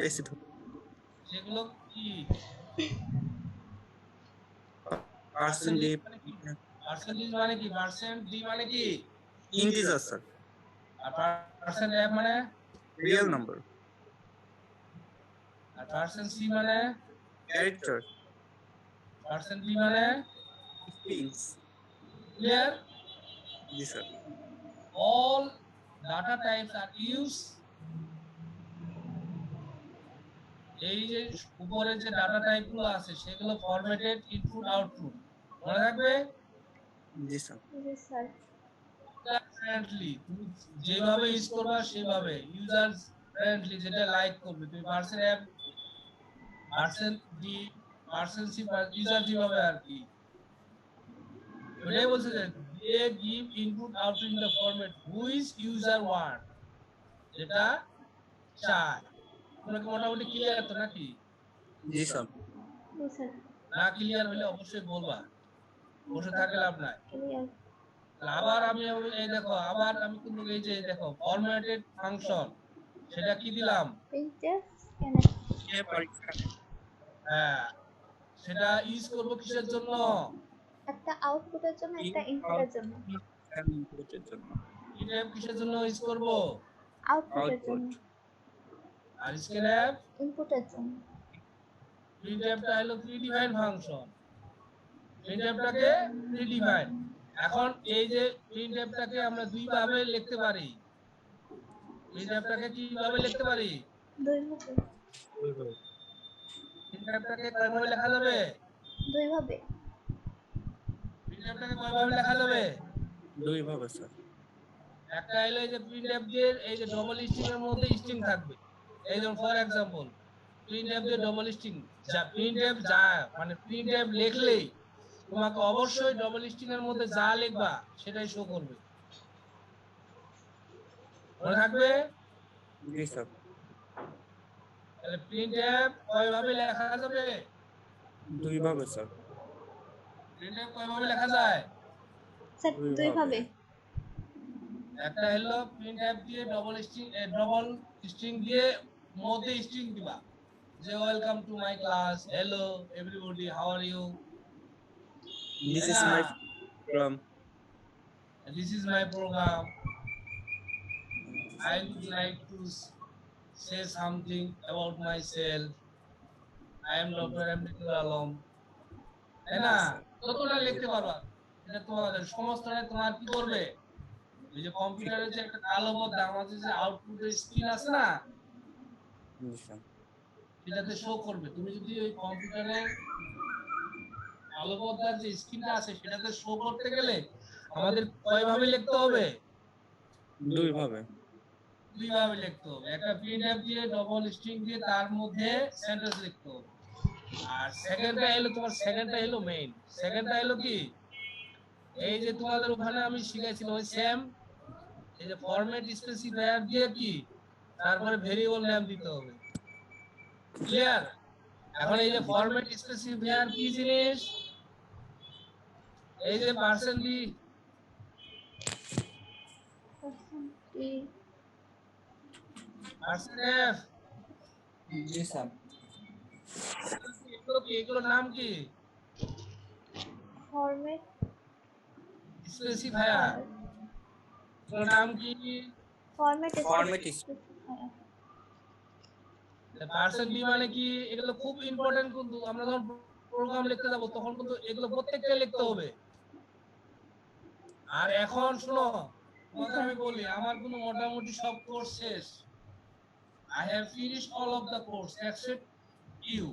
সেগুলো কি? পার্সেন্টেজ পার্সেন্টেজ মানে কি? পার্সেন্ট ডি মানে কি? ইন্টিজার স্যার, আর পার্সেন্ট এফ মানে? রিয়েল নাম্বার, আর পার্সেন্ট সি মানে? ক্যারেক্টার, পার্সেন্ট ডি মানে? স্ট্রিংস। ক্লিয়ার? জি sir. All data types are used, এই যে উপরে যে ডাটা টাইপ গুলো আছে সেগুলো ফরম্যাটেড ইনপুট আউটপুট, মনে রাখবে? জি স্যার। জি স্যার। ফ্রেন্ডলি, তুমি যেভাবে ইউজ করবা সেভাবে, ইউজার ফ্রেন্ডলি, যেটা লাইক করবে তুমি। Percent f, percent d, percent c, user যেভাবে আর কি, ওটাই বলছে যে they give input output in the format which user want, যেটা চায়। তোমরা কি মোটামুটি ক্লিয়ার তো নাকি? জি স্যার। জি স্যার। না ক্লিয়ার হলে অবশ্যই বলবা, বসে থাকলে লাভ নাই। ক্লিয়ার। আবার আমি এই দেখো, আবার আমি কিন্তু এই যে দেখো ফরম্যাটেড ফাংশন, সেটা কি দিলাম? প্রিন্টএফ হ্যাঁ, সেটা ইউজ করব কিসের জন্য? একটা আউটপুটের জন্য, একটা ইনপুটের জন্য। ইনপুটের জন্য। প্রিন্টএফ কিসের জন্য ইউজ করব? আউটপুটের জন্য। আর স্ক্যানএফ ইনপুটের জন্য। প্রিন্টএফটা হলো প্রিডিফাইন ফাংশন, প্রিন্টএফটাকে প্রিডিফাইন। এখন এই যে প্রিন্টএফটাকে আমরা দুই ভাবে লিখতে পারি। প্রিন্টএফটাকে কিভাবে লিখতে পারি? দুই ভাবে। প্রিন্টএফটাকে কিভাবে লেখা যাবে? দুই ভাবে। প্রিন্টএফটাকে কিভাবে লেখা যাবে? দুই ভাবে স্যার। একটা হলো এই যে প্রিন্টএফ এর এই যে ডবল স্ট্রিং এর মধ্যে স্ট্রিং থাকবে। এই যেমন ফর एग्जांपल প্রিন্টএফ এর ডবল স্ট্রিং, যা প্রিন্টএফ যা মানে প্রিন্টএফ লিখলেই তোমাকে অবশ্যই ডবল স্ট্রিং এর মধ্যে যা লিখবা সেটাই শো করবে, মনে থাকবে? জি স্যার। তাহলে প্রিন্টএফ কিভাবে লেখা যাবে? দুই ভাবে স্যার। প্রিন্টএফ কিভাবে লেখা যায়? স্যার দুই ভাবে। একটা হলো প্রিন্টএফ দিয়ে ডবল স্ট্রিং দিয়ে মধ্যে স্ট্রিং দিবা, যে welcome to my class, hello everybody, how are you, this is my program, this is my program, I would like to say something about myself, I am Dr. Amritul Alam, তাই না? যতটা লিখতে পারবা এটা তোমাদের সমস্তটা তোমার কি করবে? এই যে কম্পিউটারে যে একটা কালো পর্দা আমাদের যে আউটপুটের স্ক্রিন আছে না, জি স্যার। সেটাতে শো করবে। তুমি যদি ওই কম্পিউটারের কালো পর্দার যে স্ক্রিনটা আছে সেটাতে শো করতে গেলে আমাদের কয়ভাবে লিখতে হবে? দুই ভাবে। দুই ভাবে লিখতে হবে। একটা প্রিন্টএফ দিয়ে ডবল স্ট্রিং দিয়ে তার মধ্যে সেন্টেন্স লিখতে হবে। আর সেকেন্ডটা হলো তোমার, সেকেন্ডটা হলো মেইন। সেকেন্ডটা হলো কি, এই যে তোমাদের ওখানে আমি শিখাইছিলাম ওই সেম, এই যে ফরম্যাট স্পেসিফায়ার দিয়ে কি তারপরে ভেরিয়েবল নাম দিতে হবে। ক্লিয়ার? এখন এই যে ফরম্যাট স্পেসিফায়ার কি জিনিস? এই যে পার্সেন্ট ডি, পার্সেন্ট এফ, জি স্যার। এগুলোর নাম কি? Format specifier. এগুলোর নাম কি? Format specifier. পার্সেন্ট ডি মানে কি? এগুলো খুব ইম্পর্টেন্ট, কিন্তু আমরা যখন প্রোগ্রাম লিখতে যাব তখন কিন্তু এগুলো প্রত্যেকটা লিখতে হবে। আর এখন শোনো, তোমাকে আমি বলি আমার কোনো মোটামুটি সব কোর্স শেষ। I have finished all of the course except you.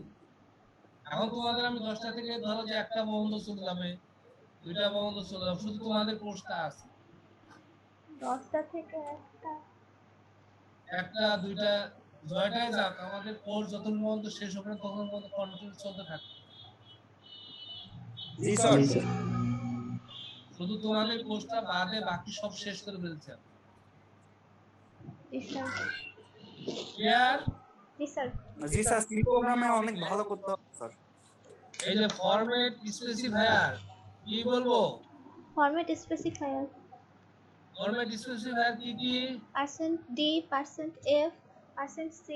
এখন তোমাদের আমি 10টা থেকে ধরো যে একটা বন্ধ চলে যাবে, দুইটা বন্ধ চলে যাবে, শুধু তোমাদের কোর্সটা আছে। 10টা থেকে একটা, একটা দুইটা জয়টাই যাক, আমাদের কোর্স যতক্ষণ পর্যন্ত শেষ হবে না ততক্ষণ পর্যন্ত কন্টিনিউ চলতে থাকবে। জি স্যার। শুধু তোমাদের কোর্সটা বাদে বাকি সব শেষ করে ফেলছে। জি স্যার। ক্লিয়ার? জি স্যার। জি স্যার, সি প্রোগ্রামে অনেক ভালো করতে হবে স্যার। এই যে ফরম্যাট স্পেসিফায়ার কি বলবো? ফরম্যাট স্পেসিফায়ার ফরম্যাট স্পেসিফায়ার কি কি? %d, %f, %c,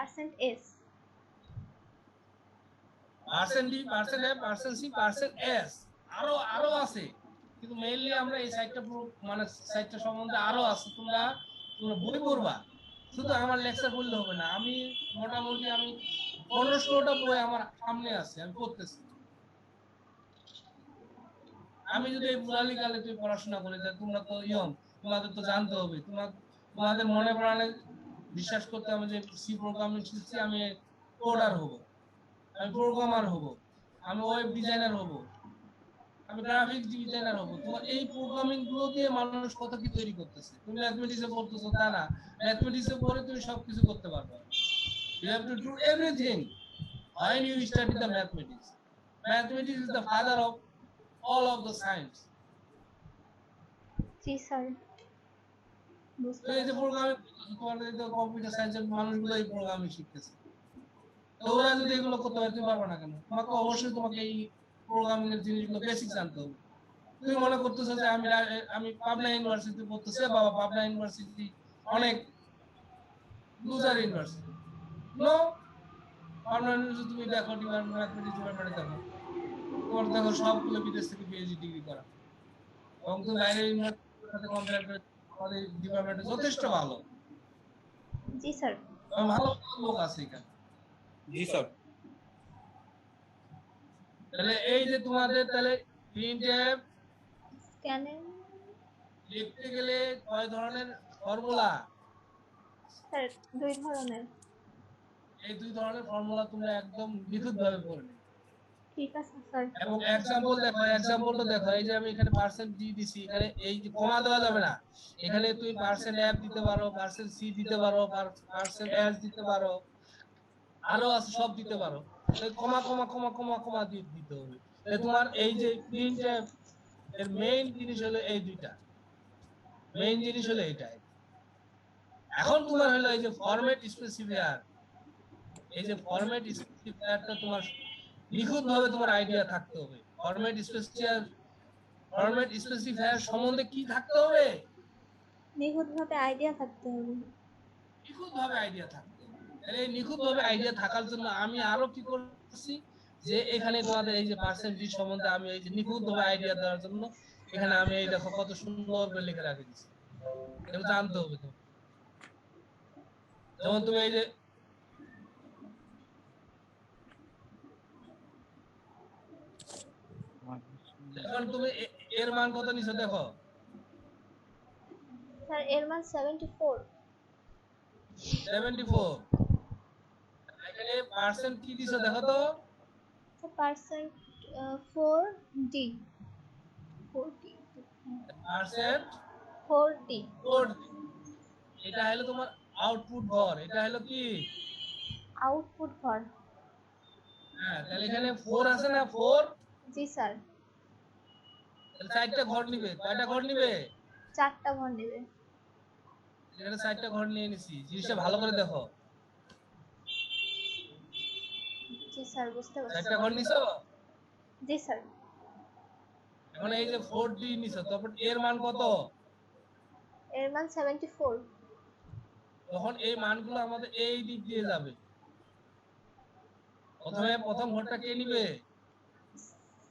%s। %d, %f, %c, %s আরো আছে, কিন্তু মেইনলি আমরা এই সাইটটা মানে সাইটটা সম্বন্ধে আরো আছে। তোমরা বই পড়বা, শুধু আমার লেকচার পড়লে হবে না। আমি মোটামুটি 15-16টা বই আমার সামনে আছে, আমি পড়তেছি। আমি যদি এই বুড়ালি কালে তুই পড়াশোনা করে যাই, তোমরা তো ইয়ং, তোমাদের তো জানতে হবে, তোমাদের মনে প্রাণে বিশ্বাস করতে হবে যে সি প্রোগ্রামিং শিখছি, আমি কোডার হব, আমি প্রোগ্রামার হব, আমি ওয়েব ডিজাইনার হব, আমি গ্রাফিক ডিজাইনার হব। তোমার এই প্রোগ্রামিং গুলো দিয়ে মানুষ কত কি তৈরি করতেছে। তুমি ম্যাথমেটিক্সে পড়তেছো তা না, ম্যাথমেটিক্সে পড়ে তুমি সবকিছু করতে পারবে। You have to do everything when you study the mathematics. Mathematics is the father of all of the science. G sir. বুঝতে এই যে প্রোগ্রামিং, তোমাদের তো কম্পিউটার সায়েন্সের মানুষগুলো এই প্রোগ্রামিং শিখতেছে। তো ওরা যদি এগুলো করতে পারে, তুমি পারবে না কেন? তোমাকে অবশ্যই তোমাকে এই প্রোগ্রামিং এর জিনিসগুলো বেসিক জানতে হবে। তুমি মনে করতেছো যে আমি পাবনা ইউনিভার্সিটি পড়তেছি, বাবা পাবনা ইউনিভার্সিটি অনেক loser university. No, Pabna university তুমি দেখো, ডিপার্টমেন্ট ম্যাথমেটিক্স ডিপার্টমেন্টে দেখো, তোমার দেখো সবগুলো বিদেশ থেকে পিএইচডি ডিগ্রি করা, এবং তুমি বাইরের ইউনিভার্সিটির সাথে কম্পেয়ার করে আমাদের ডিপার্টমেন্টে যথেষ্ট ভালো। জি স্যার। ভালো লোক আছে এখানে। জি স্যার। তাহলে এই যে তোমাদের তাহলে প্রিন্টএফ স্ক্যানিং লিখতে গেলে কয় ধরনের ফর্মুলা? স্যার 2 ধরনের। এই 2 ধরনের ফর্মুলা তোমরা একদম নিখুঁতভাবে পড়বে। ঠিক আছে স্যার। এবং এক্সাম্পলটা দেখো, এই যে আমি এখানে পার্সেন্ট ডি দিছি, এখানে এই যে কমা দেওয়া যাবে না। এখানে তুমি পার্সেন্ট এফ দিতে পারো, পার্সেন্ট সি দিতে পারো, পার্সেন্ট এস দিতে পারো, আরো আছে, সব দিতে পারো। কমা কমা কমা কমা কমা দিতে হবে। তোমার এই যে প্রিন্টএফ এর মেইন জিনিস হলো এই দুইটা, মেইন জিনিস হলো এইটাই। এখন তোমার হলো এই যে ফরম্যাট স্পেসিফায়ার, এই যে ফরম্যাট স্পেসিফায়ারটা তোমার নিখুঁতভাবে তোমার আইডিয়া থাকতে হবে। ফরম্যাট স্পেসিফায়ার সম্বন্ধে কি থাকতে হবে? নিখুঁতভাবে আইডিয়া থাকতে হবে। নিখুঁতভাবে আইডিয়া থাকতে হবে। তাহলে এই নিখুঁতভাবে আইডিয়া থাকার জন্য আমি আরো কি করছি, যে এখানে তোমাদের এই যে পার্সেন্টেজ সম্বন্ধে আমি এই যে নিখুঁতভাবে আইডিয়া দেওয়ার জন্য এখানে আমি এই দেখো কত সুন্দর করে লিখে রাখি দিচ্ছি। এটা জানতে হবে তো। যেমন তুমি এই যে এখন তুমি এর মান কত নিছো দেখো। স্যার এর মান 74। এখানে পার্সেন্ট কি দিছো দেখো তো। Percent 4d। 4d। Percent 4d। এটা হলো তোমার আউটপুট ভর, এটা হলো কি আউটপুট ভর। হ্যাঁ, তাহলে এখানে 4 আছে না, 4। জি স্যার। তাহলে 4টা ঘর নিবে, কয়টা ঘর নিবে? 4টা ঘর নেবে। এখানে 4টা ঘর নিয়ে নিছি, জিনিসটা ভালো করে দেখো। জি স্যার, বুঝতে পারছি। 4টা ঘর নিছো? জি স্যার। এখন এই যে 4d নিছো, তারপর এর মান কত? এর মান 74। তখন এই মানগুলো আমাদের এই দিক দিয়ে যাবে। প্রথম ঘরটা কে নিবে?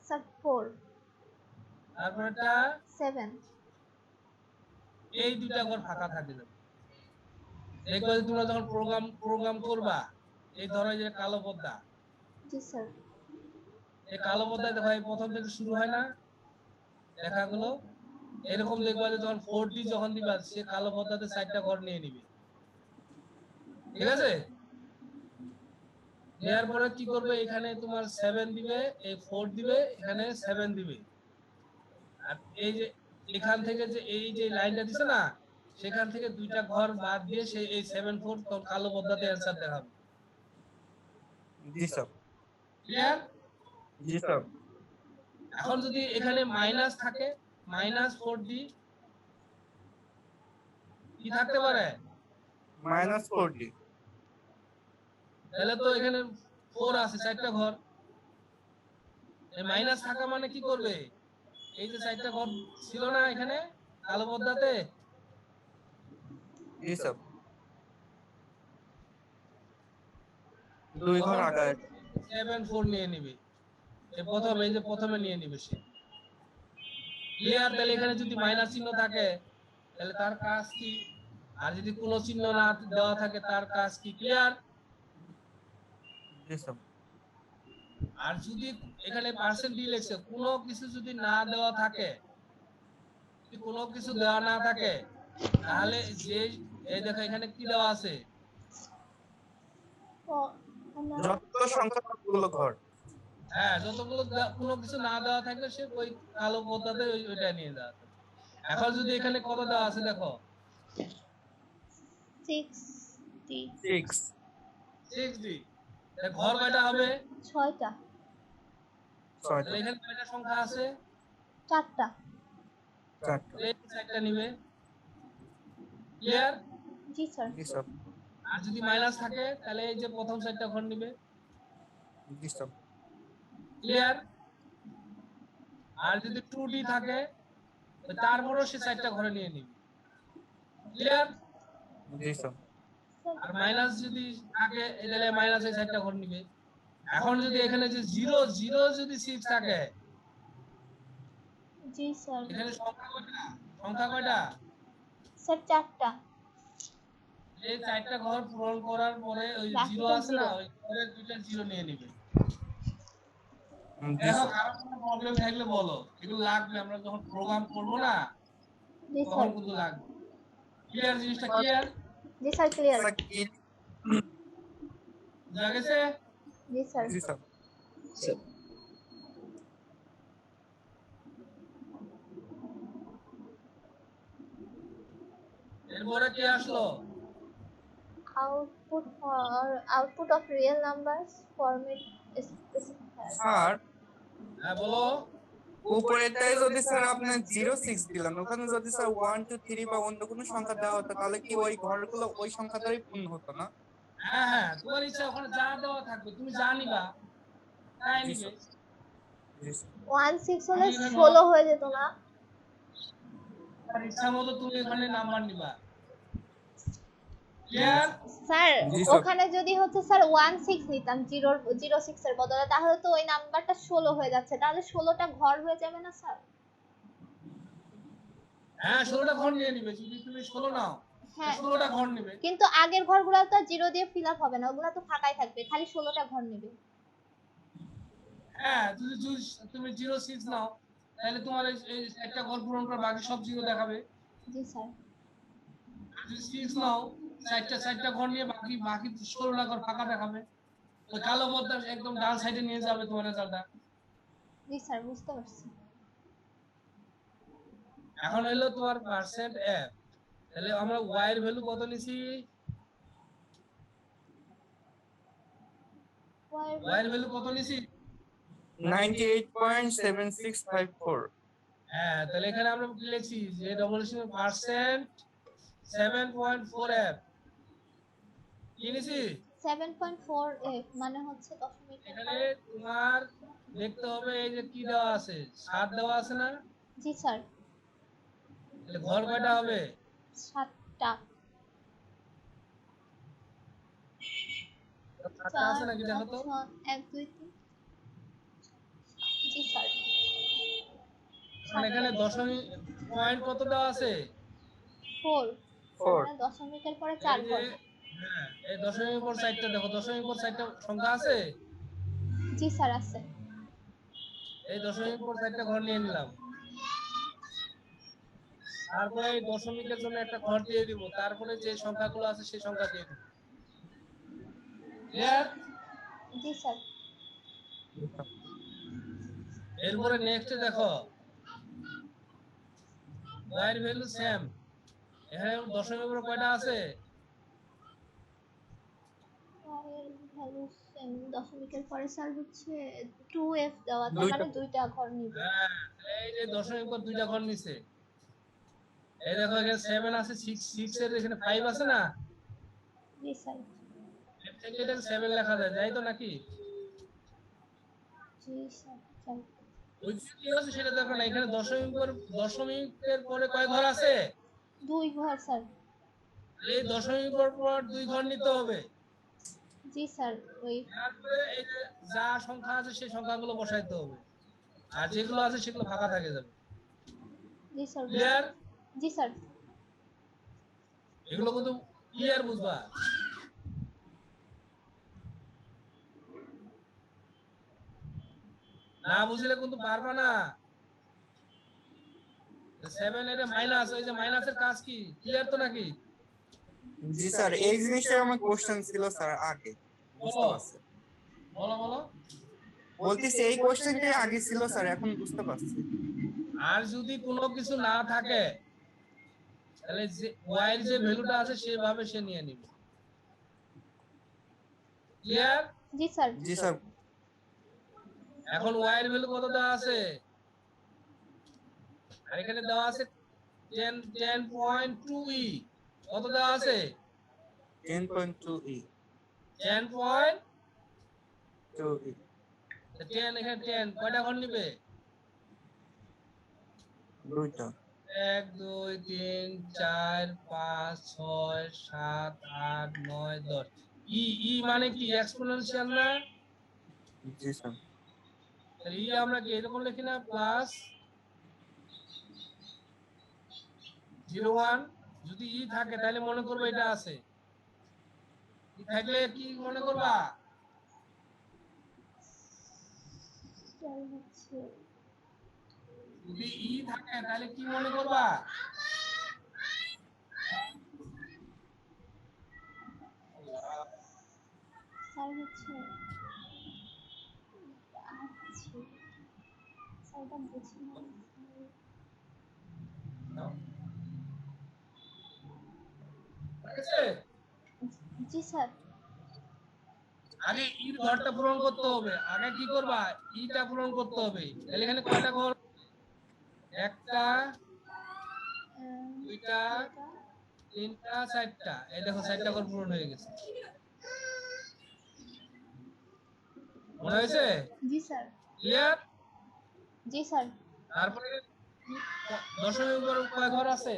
স্যার 4। তারপরটা 7। এই দুইটা ঘর ফাঁকা থাকে যাবে। দেখবে যে তোমরা যখন প্রোগ্রাম করবা, এই ধরো এই যে কালো পর্দা, জি স্যার। এই কালো পর্দায় দেখো এই প্রথম থেকে শুরু হয় না লেখাগুলো, এরকম দেখবা যে যখন 4d যখন দিবা, সে কালো পর্দাতে 4টা ঘর নিয়ে নিবে। ঠিক আছে? নেওয়ার পরে কি করবে, এখানে তোমার 7 দিবে, এই 4 দিবে, এখানে 7 দিবে। আর এই যে এখান থেকে যে এই যে লাইনটা দিছে না, সেখান থেকে দুইটা ঘর বাদ দিয়ে সেই এই 7 4 তোর কালো পদ্মাতে অ্যান্সার দেখাবে। জি স্যার। ক্লিয়ার? জি স্যার। এখন যদি এখানে মাইনাস থাকে, -4d কি থাকতে পারে? -4d। তাহলে তো এখানে 4 আছে, 4টা ঘর। এই মাইনাস থাকা মানে কি করবে? এই যে 4টা ঘর ছিল না এখানে কালো পদ্মাতে, জি স্যার। 2 ঘর আগায় 7 4 নিয়ে নিবে। এই যে প্রথমে নিয়ে নিবে সে। ক্লিয়ার? তাহলে এখানে যদি মাইনাস চিহ্ন থাকে তাহলে তার কাজ কি? আর যদি কোনো চিহ্ন না দেওয়া থাকে তার কাজ কি? ক্লিয়ার? জি স্যার। আর যদি এখানে পার্সেন্ট ডি লেখছে, কোনো কিছু যদি না দেওয়া থাকে, যদি কোনো কিছু দেওয়া না থাকে, তাহলে যে এই দেখো এখানে কি দেওয়া আছে? যত সংখ্যা সবগুলো ঘর। হ্যাঁ, যতগুলো কোনো কিছু না দেওয়া থাকলে সে ওই কালো পদ্মাতে ওইটা নিয়ে যাওয়া। এখন যদি এখানে কত দেওয়া আছে দেখো, 6D 6 6d। ঘর কয়টা হবে? 6টা তাহলে 6টা এখানে কয়টা সংখ্যা আছে? 4টা 4টা। এই 4টা নিবে। ক্লিয়ার? জি স্যার জি স্যার। আর যদি মাইনাস থাকে তাহলে এই যে প্রথম 4টা ঘর নিবে। জি স্যার। ক্লিয়ার? আর যদি 2d থাকে তারপরও সে 4টা ঘরে নিয়ে নিবে। ক্লিয়ার? জি স্যার। আর মাইনাস যদি থাকে তাহলে মাইনাস এই 4টা ঘর নিবে। এখন যদি এখানে যে 0 0 যদি 6 থাকে, জি স্যার এখানে সংখ্যা কয়টা? সংখ্যা কয়টা? স্যার 4টা এই 4টা ঘর পূরণ করার পরে ওই 0 বাকিটা আছে না, 0 ওই ঘরের দুইটা 0 নিয়ে নিবে। জি দেখো স্যার। কারো কোনো প্রবলেম থাকলে বলো, এগুলো লাগবে আমরা যখন প্রোগ্রাম করব না জি তখন স্যার কিন্তু লাগবে। ক্লিয়ার? জিনিসটা ক্লিয়ার? জি স্যার ক্লিয়ার স্যার কি? বুঝা গেছে? জি স্যার জি স্যার। এরপরে কি আসলো? output of real numbers format specifier sir হ্যাঁ বলো। উপরেরটাই যদি স্যার আপনি 06 দিলেন, ওখানে যদি স্যার 1 2 3 বা অন্য কোনো সংখ্যা দেওয়া হতো তাহলে কি ওই ঘরগুলো ওই সংখ্যা দ্বারাই পূর্ণ হতো না? হ্যাঁ হ্যাঁ, তোমার ইচ্ছা, ওখানে যা দেওয়া থাকবে তুমি যা নিবা তাই জি নিবে। স্যার। জি স্যার। 16 হলে তুমি এখানে 16 হয়ে যেত না তোমার ইচ্ছা মতো তুমি এখানে নাম্বার নিবা। ক্লিয়ার? স্যার জি স্যার। ওখানে যদি হচ্ছে স্যার 16 নিতাম 06 এর বদলে তাহলে তো ওই নাম্বারটা 16 হয়ে যাচ্ছে তাহলে 16টা ঘর হয়ে যাবে না স্যার হ্যাঁ, 16টা ঘর নিয়ে নিবে। যদি তুমি 16 নাও হ্যাঁ 16টা ঘর নিবে। কিন্তু আগের ঘরগুলো তো 0 দিয়ে ফিল আপ হবে না ওগুলো তো ফাঁকাই থাকবে খালি 16টা ঘর নেবে হ্যাঁ, যদি তুমি 06 নাও তাহলে তোমার এই একটা ঘর পূরণ করে বাকি সব 0 দেখাবে। জি স্যার আর যদি 6 নাও, 4টা ঘর নিয়ে বাকি বাকি 16টা ঘর ফাঁকা দেখাবে। ওই কালো পর্দা একদম ডান সাইডে নিয়ে যাবে তোমার রেজাল্টটা। জি স্যার বুঝতে পারছি এখন হলো তোমার পার্সেন্ট এফ। তাহলে আমরা y এর ভ্যালু কত নিছি? y এর ভ্যালু কত নিছি? 98.7654। হ্যাঁ, তাহলে এখানে আমরা কি লিখছি যে ডবলেশন পার্সেন্ট 7.4f কি নিছি? 7.4f মানে হচ্ছে দশমিকের এখানে পরে তোমার দেখতে হবে এই যে কি দেওয়া আছে, 7 দেওয়া আছে না? জি স্যার তাহলে ঘর কয়টা হবে? 7টা 7টা আছে নাকি দেখো তো। 1 2 3 জি স্যার কারণ এখানে দশমিক পয়েন্ট কত দেওয়া আছে? 4 4। মানে দশমিকের পরে এই 4 যে ঘর হ্যাঁ, এই দশমিকের পর 4টা দেখো, দশমিকের পর 4টা সংখ্যা আছে। জি স্যার আছে এই দশমিকের পর 4টা ঘর নিয়ে নিলাম। তারপরে এই দশমিকের জন্য একটা ঘর দিয়ে দিব, তারপরে যে সংখ্যাগুলো আছে সেই সংখ্যা দিয়ে দিব। ক্লিয়ার? জি স্যার এরপরে নেক্সট দেখো y এর ভ্যালু সেম, এখানে দশমিকের পর কয়টা আছে? এর ভ্যালু সেম, দশমিকের পরে স্যার হচ্ছে 2f দেওয়া আছে, মানে দুইটা ঘর নিবে। হ্যাঁ, এই যে দশমিক পর দুইটা ঘর নিছে। এই দেখো এখানে 7 আছে, 6 এর এখানে 5 আছে না? জি স্যার। এটা 7 লেখা যায়, তাই তো নাকি? জি স্যার, স্যার ওই কি আছে সেটা দেখো না, এখানে দশমিকের পরে কয় ঘর আছে? 2 ঘর স্যার। এই দশমিক পর পর 2 ঘর নিতে হবে। জি স্যার, ওই তারপরে এই যে যা সংখ্যা আছে সেই সংখ্যাগুলো বসাইতে হবে, আর যেগুলো আছে সেগুলো ফাঁকা থাকে যাবে। জি স্যার। ক্লিয়ার? জি স্যার। এগুলো কিন্তু ক্লিয়ার বুঝবা। না বুঝলে কিন্তু পারবা না। 7 এর মাইনাস, ওই যে মাইনাসের কাজ কি? ক্লিয়ার তো নাকি? জি স্যার, এই জিনিসটা আমার কোশ্চেন ছিল স্যার আগে, বুঝতে বলো পারছি। বলো বলো। বলতেছি এই কোশ্চেনটাই আগে ছিল স্যার, এখন বুঝতে পারছি। আর যদি কোনো কিছু না থাকে তাহলে যে y এর যে ভ্যালুটা আছে সেভাবে সে নিয়ে নিবে। ক্লিয়ার? জি স্যার। জি স্যার। এখন y এর ভ্যালু কত দেওয়া আছে? আর এখানে দেওয়া আছে 10.2e। কত দেওয়া আছে? 10.2e। 10.2e। 10 এখানে 10 কয়টা ঘর নিবে? দুইটা। 1 2 3 4 5 6 7 8 9 10। ই মানে কি এক্সপোনেনশিয়াল না? জি স্যার। তাহলে ই আমরা কি এরকম লিখি না, প্লাস 01। যদি ই থাকে তাহলে মনে করবে এটা আছে, ই থাকলে কি মনে করবা? স্যার হচ্ছে যদি ই থাকে তাহলে কি মনে করবা? স্যার হচ্ছে আছে, স্যারটা বুঝি না। ঠিক আছে? জি স্যার। আগে ইর ঘরটা পূরণ করতে হবে। আগে কি করবা? ইটা পূরণ করতে হবে। তাহলে এখানে কয়টা ঘর? একটা, দুইটা, তিনটা, চারটা। এই দেখো 4টা ঘর পূরণ হয়ে গেছে। মনে হয়েছে? জি স্যার। ক্লিয়ার? জি স্যার। তারপরে দশমিক উপর কয় ঘর আছে?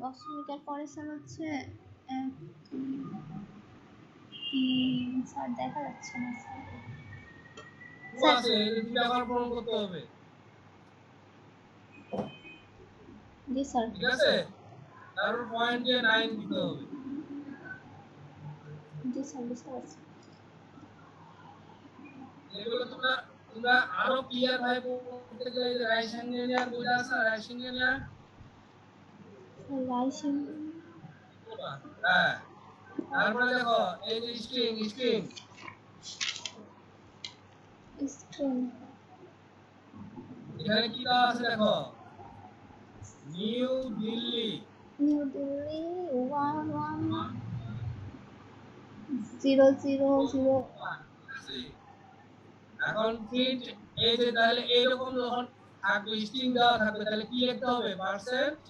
দশমিকের পরে স্যার হচ্ছে 1 2 স্যার দেখা যাচ্ছে না স্যার। ও আছে, এই যে 2টা ঘর পূরণ করতে হবে। জি স্যার। ঠিক আছে? তারপর পয়েন্ট দিয়ে 9 দিতে হবে। জি স্যার, বুঝতে পারছি। এগুলো তোমরা তোমরা আরো ক্লিয়ার ভাবে করতে গেলে এই যে রাইস ইঞ্জিনিয়ার বইটা আছে না, রাইস ইঞ্জিনিয়ার, রাইসিং হ্যাঁ। তারপরে দেখো এই যে স্ট্রিং স্ট্রিং এখানে কি দেওয়া আছে দেখো, নিউ দিল্লি। নিউ দিল্লি 1100। এখন প্রিন্ট এই যে, তাহলে এইরকম যখন থাকবে স্ট্রিং দেওয়া থাকবে তাহলে কি লিখতে হবে? Percent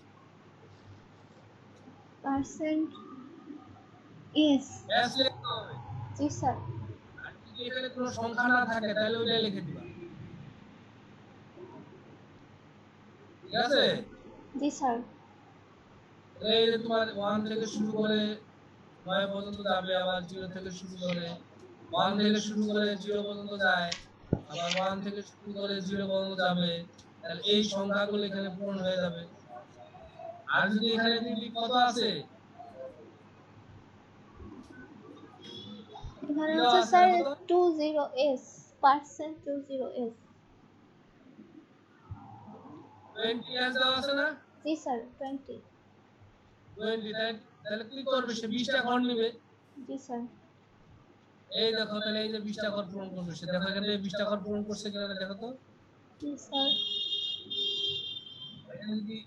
S. এস লিখতে হবে। জি স্যার। আর যদি এখানে কোনো সংখ্যা না থাকে তাহলে ওইটাই লিখে দিবা। ঠিক আছে? জি স্যার। এই যে তোমার 1 থেকে শুরু করে 9 পর্যন্ত যাবে, আবার 0 থেকে শুরু করে 1 থেকে শুরু করে 0 পর্যন্ত যায়, আবার 1 থেকে শুরু করে 0 পর্যন্ত যাবে। তাহলে এই সংখ্যাগুলো এখানে পূরণ হয়ে যাবে। আর যদি এখানে দিলি কত আছে? এখানে কি হচ্ছে আছে স্যার দেখো তো? 20s, percent 20s। 20 এস দেওয়া আছে না? জি স্যার, 20। 20, তাহলে কি করবে? সে 20টা ঘর নিবে। জি স্যার। এই দেখো, তাহলে এই যে 20টা ঘর পূরণ করবে সে। দেখো এখানে 20টা ঘর পূরণ করছে কিনা দেখো তো। জি স্যার। এখানে যদি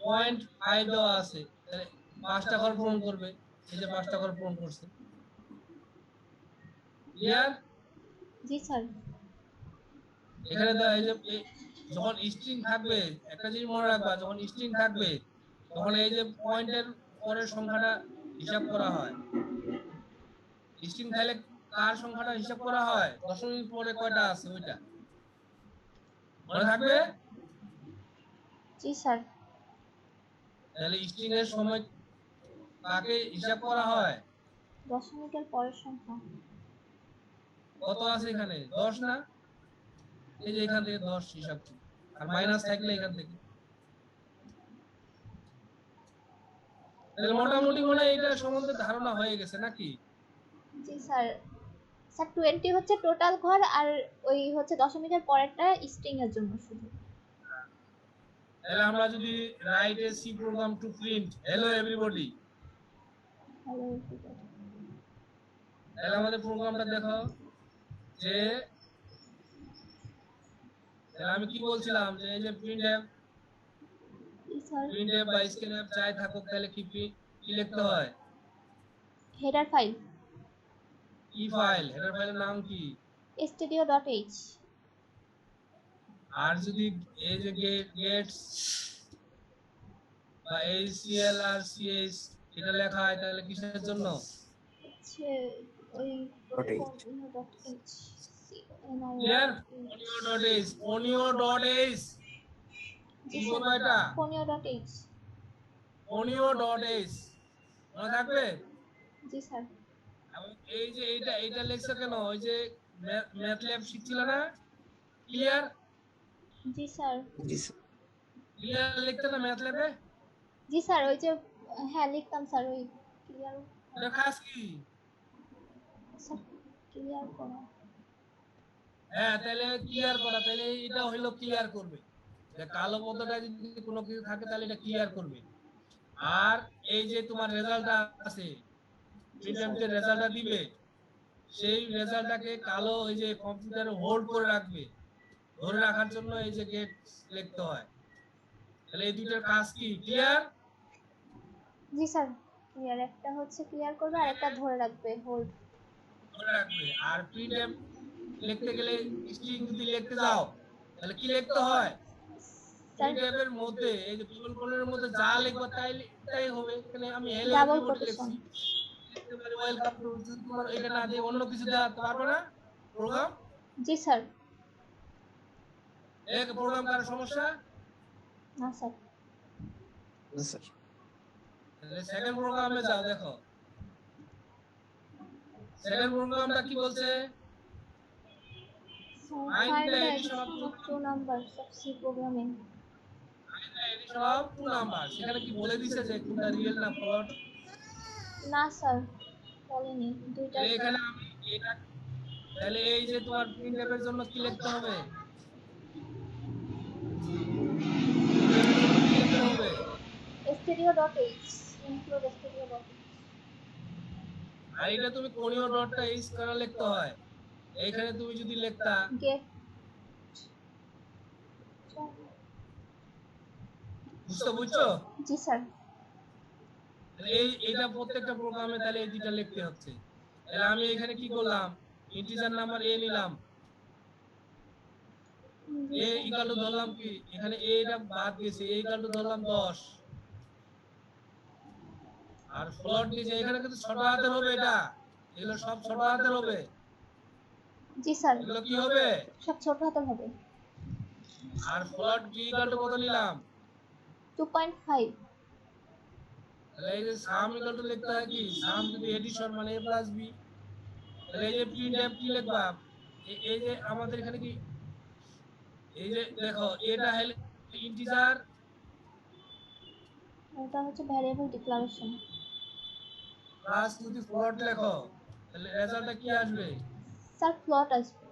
0.5 দেওয়া আছে, তাহলে 5টা ঘর পূরণ করবে, এই যে 5টা ঘর পূরণ করছে। ক্লিয়ার? জি স্যার। এখানে এই যে যখন স্ট্রিং থাকবে, একটা জিনিস মনে রাখবা, যখন স্ট্রিং থাকবে তখন এই যে পয়েন্টের পরের সংখ্যাটা হিসাব করা হয়। স্ট্রিং থাকলে কার সংখ্যাটা হিসাব করা হয়, দশমিক পরে কয়টা আছে ওইটা মনে থাকবে। জি স্যার। তাহলে স্ট্রিং এর সময় কাকে হিসাব করা হয়, দশমিকের পরের সংখ্যা কত আছে এখানে 10 না, এই যে এখান থেকে 10 হিসাব করবে, আর মাইনাস থাকলে এখান থেকে। তাহলে মোটামুটি মনে হয় এটা সম্বন্ধে ধারণা হয়ে গেছে নাকি? জি স্যার। স্যার 20 হচ্ছে টোটাল ঘর, আর ওই হচ্ছে দশমিকের পরেরটা স্ট্রিং এর জন্য শুধু। তাহলে আমরা যদি write a C program to print hello everybody, hello, তাহলে আমাদের প্রোগ্রামটা দেখো যে, তাহলে আমি কি বলছিলাম যে এই যে প্রিন্টএফ স্যার। বা স্ক্যানএফ যাই থাকুক, তাহলে কি লিখতে হয়, হেডার ফাইল, কি ফাইল, হেডার ফাইলের নাম কি, studio.h। আর যদি এই যে গেটস বা ACL আর CH এটা লেখা হয়, তাহলে কিসের জন্য, হচ্ছে ওই .h ক্লিয়ার? onio.h কি বলবো এটা, ponio.h। onio.h মনে থাকবে। জি স্যার। এবং এই যে এইটা লেখছো কেন, ওই যে ম্যাথল্যাব শিখছিল না, ক্লিয়ার? জি স্যার। ক্লিয়ার লিখতে না ম্যাথল্যাবে? জি স্যার, ওই যে হ্যাঁ লিখতাম স্যার, ওই ক্লিয়ার। এটা কাজ কি, স্যার ক্লিয়ার করা। হ্যাঁ তাহলে ক্লিয়ার করা, তাহলে এটা হলো ক্লিয়ার করবে, যে কালো পদটা যদি কোনো কিছু থাকে তাহলে এটা ক্লিয়ার করবে। আর এই যে তোমার রেজাল্টটা আছে, প্রিন্টএফ যে রেজাল্টটা দিবে, সেই রেজাল্টটাকে কালো ওই যে কম্পিউটারে হোল্ড করে রাখবে, ধরে রাখার জন্য এই যে গেট লিখতে হয়। তাহলে এই দুইটার কাজ কি, ক্লিয়ার? জি স্যার ক্লিয়ার। একটা হচ্ছে ক্লিয়ার করবে আর একটা ধরে রাখবে, হোল্ড ধরে রাখবে। আর প্রিন্টএফ লিখতে গেলে স্ট্রিং যদি লিখতে যাও তাহলে কি লিখতে হয়, প্রিন্টএফ এর মধ্যে এই যে ডাবল কোটের মধ্যে যা লিখবা তাই হবে। এখানে আমি হ্যালো ডাবল এভরিবডি কোটেশন। লিখছি, লিখতে পারি ওয়েলকাম টু, তোমার এটা না দিয়ে অন্য কিছু দেওয়া পারবে না প্রোগ্রাম। জি স্যার। এক প্রোগ্রাম কার সমস্যা, না স্যার। তাহলে সেকেন্ড প্রোগ্রামে যাও, দেখো সেকেন্ড প্রোগ্রামটা কি বলছে, Find the addition of two numbers of C programming. Addition of two number, সেখানে কি বলে দিছে যে কোনটা রিয়েল না ফ্লট? না স্যার বলেনি, দুইটা। এখানে আমি এটা, তাহলে এই যে তোমার প্রিন্টএফ এর জন্য কি লিখতে হবে, studio.h include studio.h। আর এটা তুমি কোনিও ডটটা ইউজ করে লিখতে হয়। এইখানে তুমি যদি লিখতা গেট, বুঝছো? জি স্যার। এইটা প্রত্যেকটা প্রোগ্রামে তাহলে এই দুইটা লিখতে হচ্ছে। তাহলে আমি এখানে কি করলাম, ইন্টিজার নাম্বার a নিলাম, a ইকুয়াল টু ধরলাম কি, এখানে a টা বাদ গেছে, a ইকুয়াল টু ধরলাম 10, আর ফ্লোট দিয়েছে, এখানে কিন্তু ছোট হাতের হবে, এটা এগুলো সব ছোট হাতের হবে। জি স্যার। এগুলো কি হবে, সব ছোট হাতের হবে। আর ফ্লোট b ইকুয়াল টু কত নিলাম, 2.5। তাহলে এই যে সাম ইকুয়াল টু লিখতে হয় কি, সাম যদি এডিশন মানে a প্লাস b, তাহলে এই যে প্রিন্টএফ কি লিখবা, এই যে আমাদের এখানে কি, এই যে দেখো এটা হলো ইন্টিজার, এটা হচ্ছে ভ্যারিয়েবল ডিক্লারেশন। প্লাস যদি ফ্লোট লেখো তাহলে রেজাল্টটা কি আসবে, স্যার ফ্লোট আসবে।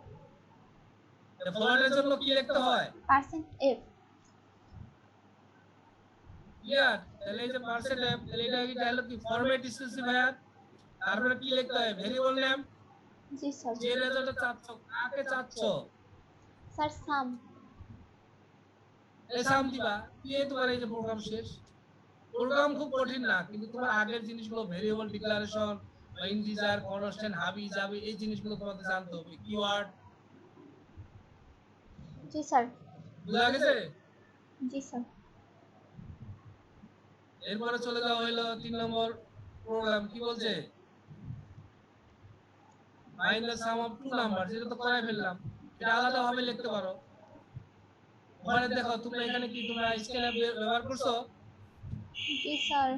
ফ্লোটের জন্য কি লিখতে হয়, %f। ক্লিয়ার? তাহলে এই যে %f, তাহলে এটা হলো কি ফরম্যাট স্পেসিফায়ার, তারপরে কি লিখতে হয়, ভেরিয়েবল নেম, জি স্যার। যে রেজাল্টটা চাচ্ছ কাকে চাচ্ছ, স্যার সাম। এই সাম দিবা, দিয়ে তোমার এই যে প্রোগ্রাম শেষ। প্রোগ্রাম খুব কঠিন না, কিন্তু তোমার আগের জিনিসগুলো ভেরিয়েবল ডিক্লারেশন বা ইন্টিজার, কনস্ট্যান্ট, হাবি জাবি এই জিনিসগুলো তোমাদের জানতে হবে, কিওয়ার্ড। জি স্যার। বুঝা গেছে? জি স্যার। এরপরে চলে যাওয়া হলো 3 নম্বর প্রোগ্রাম, কি বলছে? Find the sum of two number, যেটা তো করে ফেললাম, এটা আলাদা ভাবে লিখতে পারো। ওখানে দেখো তোমরা এখানে কি তোমরা স্ক্যান ব্যবহার করছো? জি স্যার।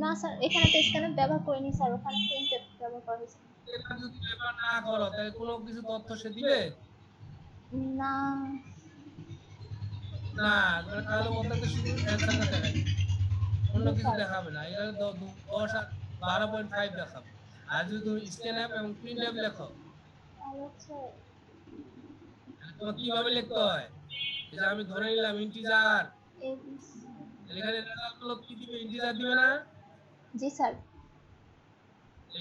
না স্যার, এখানে তো স্ক্যানার ব্যবহার করিনি স্যার, ওখানে প্রিন্টার ব্যবহার করা হয়েছে। এটা যদি ব্যবহার না করো তাহলে কোনো কিছু তথ্য সে দিবে না। না। মানে কালো পথে শুধু অ্যানসারটা দেখাবে, অন্য জি কিছু স্যার। দেখাবে না। এটা 10 আর 12.5 দেখাবে। আর যদি তুমি স্ক্যান অ্যাপ এবং প্রিন্ট অ্যাপ লেখো, তাহলে হচ্ছে তাহলে তোমার কিভাবে লিখতে হয়? এই যে আমি ধরে নিলাম ইন্টিজার, ABC। এখানে রেজাল্ট গুলো কি দিবে? ইন্টিজার দিবে না? জি স্যার।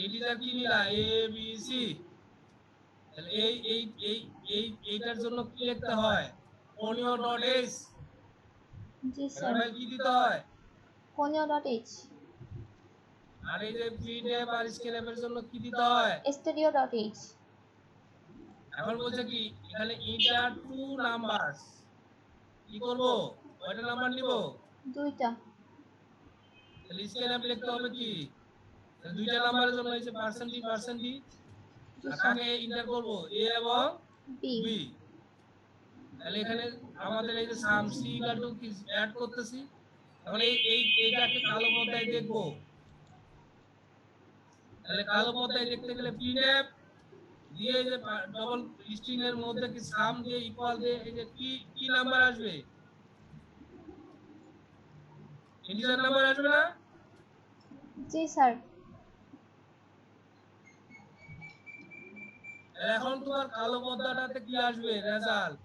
ইন্টিজার কি নিলা? A B C. তাহলে এইটার জন্য কি লিখতে হয়? Conio dot H. জি স্যার। এখানে কি দিতে হয়? conio.h। আর এই যে প্রিন্ট অ্যাপ আর স্ক্যান অ্যাপের জন্য কি দিতে হয়? studio.h। এখন বলছে কি এখানে ইন্টার টু নাম্বারস, কি করব? কয়টা নাম্বার নিব? দুইটা। তাহলে স্ক্যান অ্যাপ লিখতে হবে কি? তাহলে দুইটা নাম্বারের জন্য এই যে পার্সেন্ট ডি আর কাকে ইন্টার করব? এ এবং বি। বি। তাহলে এখানে আমাদের এই যে সাম সি ইকুয়াল টু কি অ্যাড করতেছি। এখন এইটাকে কালো পর্দায় দেখব। তাহলে কালো পর্দায় দেখতে গেলে প্রিন্টএফ দিয়ে এই যে ডবল স্ট্রিং এর মধ্যে কি সাম দিয়ে ইকুয়াল দিয়ে এই যে কি নাম্বার আসবে? ইন্টিজার নাম্বার আসবে না? জি স্যার। এখন তোমার কালো পর্দাটাতে কি আসবে রেজাল্ট?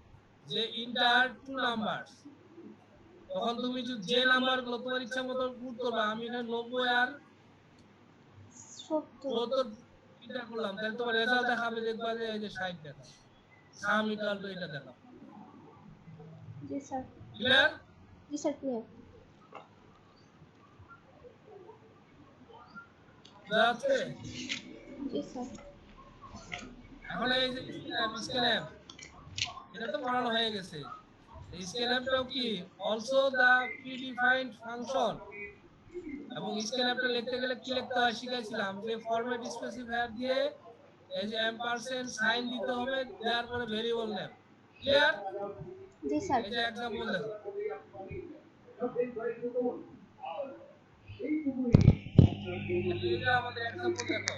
যে ইন্টার টু নাম্বারস। তখন তুমি যে নাম্বারগুলো তোমার ইচ্ছা মতো পুট করবা, আমি এখানে 90 আর 70 ইন্টার করলাম, তাহলে তোমার রেজাল্ট দেখাবে, দেখবা যে এই যে 60 দেখা সাম ইকুয়াল টু এটা দেখা। জি স্যার। ক্লিয়ার? জি স্যার, ক্লিয়ার। যাচ্ছে? জি স্যার। এখন এই যে স্ক্যান অ্যাপ এটা তো বানানো হয়ে গেছে। স্ক্যান অ্যাপটাও কি অলসো দা প্রিডিফাইন্ড ফাংশন। এবং স্ক্যান অ্যাপটা লিখতে গেলে কি লিখতে হয় শিখাইছিলাম, যে ফরম্যাট স্পেসিফায়ার দিয়ে এই যে এম্পারসেন্ড সাইন দিতে হবে, দেওয়ার পরে ভেরিয়েবল নেম। ক্লিয়ার? জি স্যার। এই যে एग्जांपल দেখো, এই যে আমাদের एग्जांपल দেখো।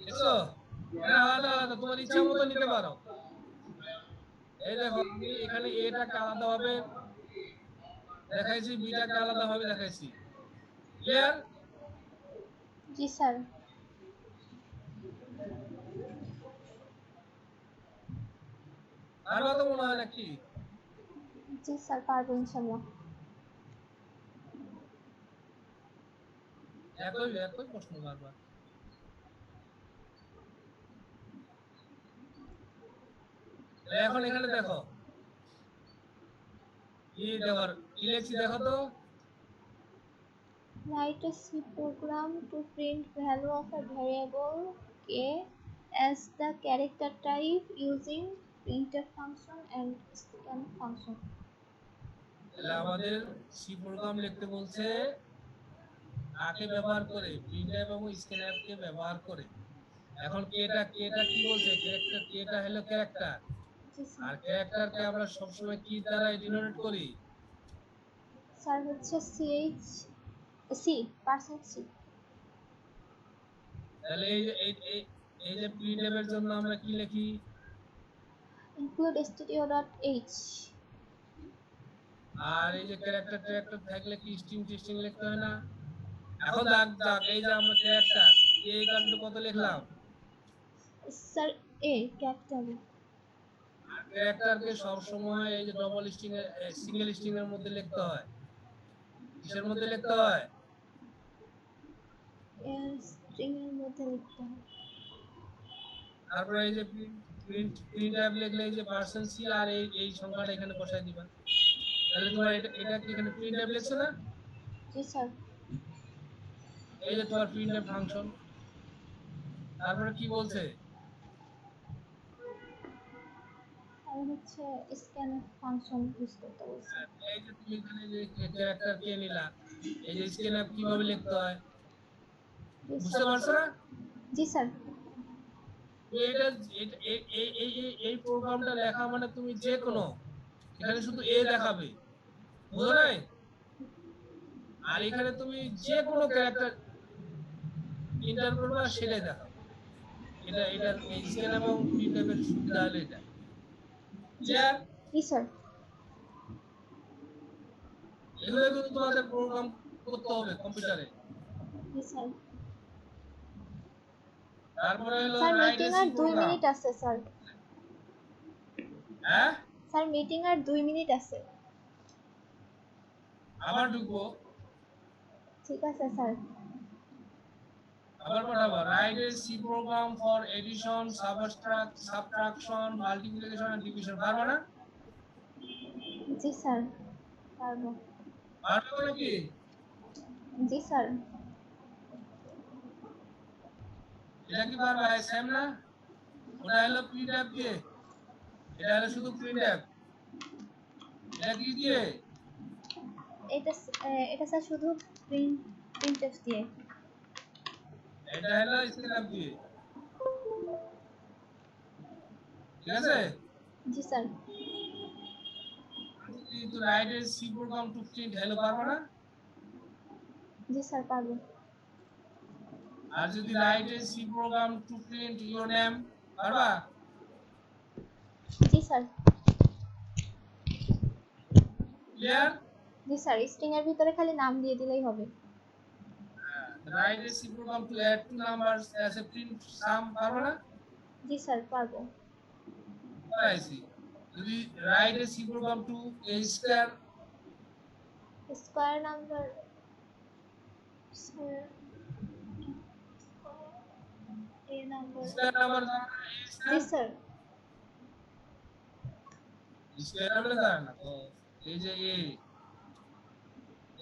দেখছো? এটা আলাদা আলাদা তোমার ইচ্ছা মতো নিতে পারো। এই দেখো আমি এখানে এটাকে আলাদা ভাবে দেখাইছি, বিটাকে আলাদা ভাবে দেখাইছি। ক্লিয়ার? জি স্যার। আর তো মনে হয় নাকি? জি স্যার, পারবো ইনশাআল্লাহ। একই প্রশ্ন বারবার। এখন এখানে দেখো কি দেখো, কি লিখছি দেখো তো। Write a C program to print value of a variable k as the character type using printf function and scan function. তাহলে আমাদের সি প্রোগ্রাম লিখতে বলছে কাকে ব্যবহার করে? প্রিন্টএফ এবং স্ক্যানএফ কে ব্যবহার করে। এখন কেটা কি বলছে? ক্যারেক্টার, কেটা হলো ক্যারেক্টার। জি আর স্যার। ক্যারেক্টারকে আমরা সব সময় কি দ্বারা ডিনোট করি? স্যার হচ্ছে c %c। তাহলে এই যে প্রিন্টএফ এর জন্য আমরা কি লিখি? include studio.h। আর এই যে ক্যারেক্টার থাকলে কি স্ট্রিং লিখতে হয় না? এখন দাগ এই যে আমরা ক্যারেক্টার এই কারণে কত লিখলাম? Sir a capital. আর ক্যারেক্টারকে সব সময় এই যে ডবল স্ট্রিং এর সিঙ্গেল স্ট্রিং এর মধ্যে লিখতে হয়। কিসের মধ্যে লিখতে হয়? স্ট্রিং এর মধ্যে লিখতে হবে। তারপরে এই যে প্রিন্ট ট্যাব লিখলে এই যে পার্সেন্ট সি আর এই সংখ্যাটা এখানে বসাই দিবা। তাহলে তোমার এটা কি এখানে প্রিন্ট ট্যাব লিখছো না? জি স্যার। এই যে তোমার প্রিন্ট ট্যাব ফাংশন। তারপরে কি বলছে? আর হচ্ছে স্ক্যান ফাংশন ইউজ করতে বলছে। এই যে তুমি এখানে যে ক্যারেক্টার কে নিলা, এই যে স্ক্যান কিভাবে লিখতে হয় জি বুঝতে স্যার। পারছো না? জি স্যার। এটা এই প্রোগ্রামটা লেখা মানে তুমি যে কোনো এখানে শুধু এ দেখাবে, বুঝো নাই? আর এখানে তুমি যে কোনো ক্যারেক্টার এন্টার করবা সেটাই দেখাবে। এটার এই স্ক্যান এবং প্রিন্ট ট্যাবের সুবিধা হলো এটা। ক্লিয়ার? জি স্যার। এগুলো কিন্তু তোমাদের প্রোগ্রাম করতে হবে কম্পিউটারে। জি স্যার। তারপরে হলো স্যার রাইট মিটিং এসি আর 2 প্রোগ্রাম। মিনিট আছে স্যার। হ্যাঁ? স্যার মিটিং আর 2 মিনিট আছে। আবার ঢুকবো, ঠিক আছে স্যার। আবার পাঠাবো। Write a C program for addition, subtraction, multiplication and division. পারবা না? জি স্যার পারবো। পারবে নাকি? জি স্যার। এটা কি পারবা? সেম না? ওটা হলো প্রিন্ট ট্যাব দিয়ে, এটা হলো শুধু প্রিন্ট ট্যাব। এটা কি দিয়ে? এটা স্যার শুধু প্রিন্টএফ দিয়ে। এটা হলো স্ক্যান দিয়ে। ঠিক আছে? জি স্যার। কিন্তু write a C program to print হলো পারবা না? জি স্যার পারবো। আর যদি write a C program to print your name পারবা? জি স্যার। ক্লিয়ার? জি স্যার স্ট্রিং এর ভিতরে খালি নাম দিয়ে দিলেই হবে। Write a C program to add two numbers as a print sum পারবা না? জি স্যার পারবো। পাইছি। যদি write a C program to a square square number sir A number. Square number জানা না? জি স্যার। স্কয়ার নাম্বার জানা না তো এই যে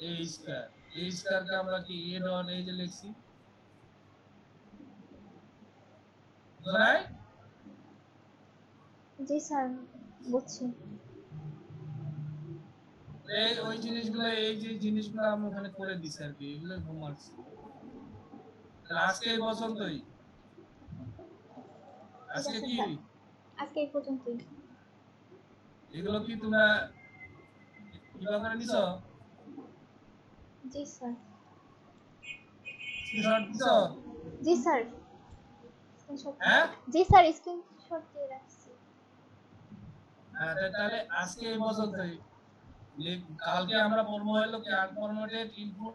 এ স্কয়ার কে আমরা কি এ ডট এই যে লিখছি, বুঝাই? জি স্যার বুঝছি। এই ওই জিনিসগুলো এই যে জিনিসগুলো আমি ওখানে করে দিছি আর কি, এগুলো হোমওয়ার্ক। আজকে এই পর্যন্তই। আজকে ঠিক আছে কি স্যার। আজকে এই পর্যন্তই। এগুলো কি তোমরা কিভাবে করে নিছো? জি স্যার। স্ক্রিনশট দিছো? জি স্যার স্ক্রিনশট। হ্যাঁ? জি স্যার স্ক্রিনশট দিয়ে রাখছি। তাহলে আজকে এই পর্যন্তই। কালকে আমরা পড়বো হলো কি আনফরম্যাটেড ইনপুট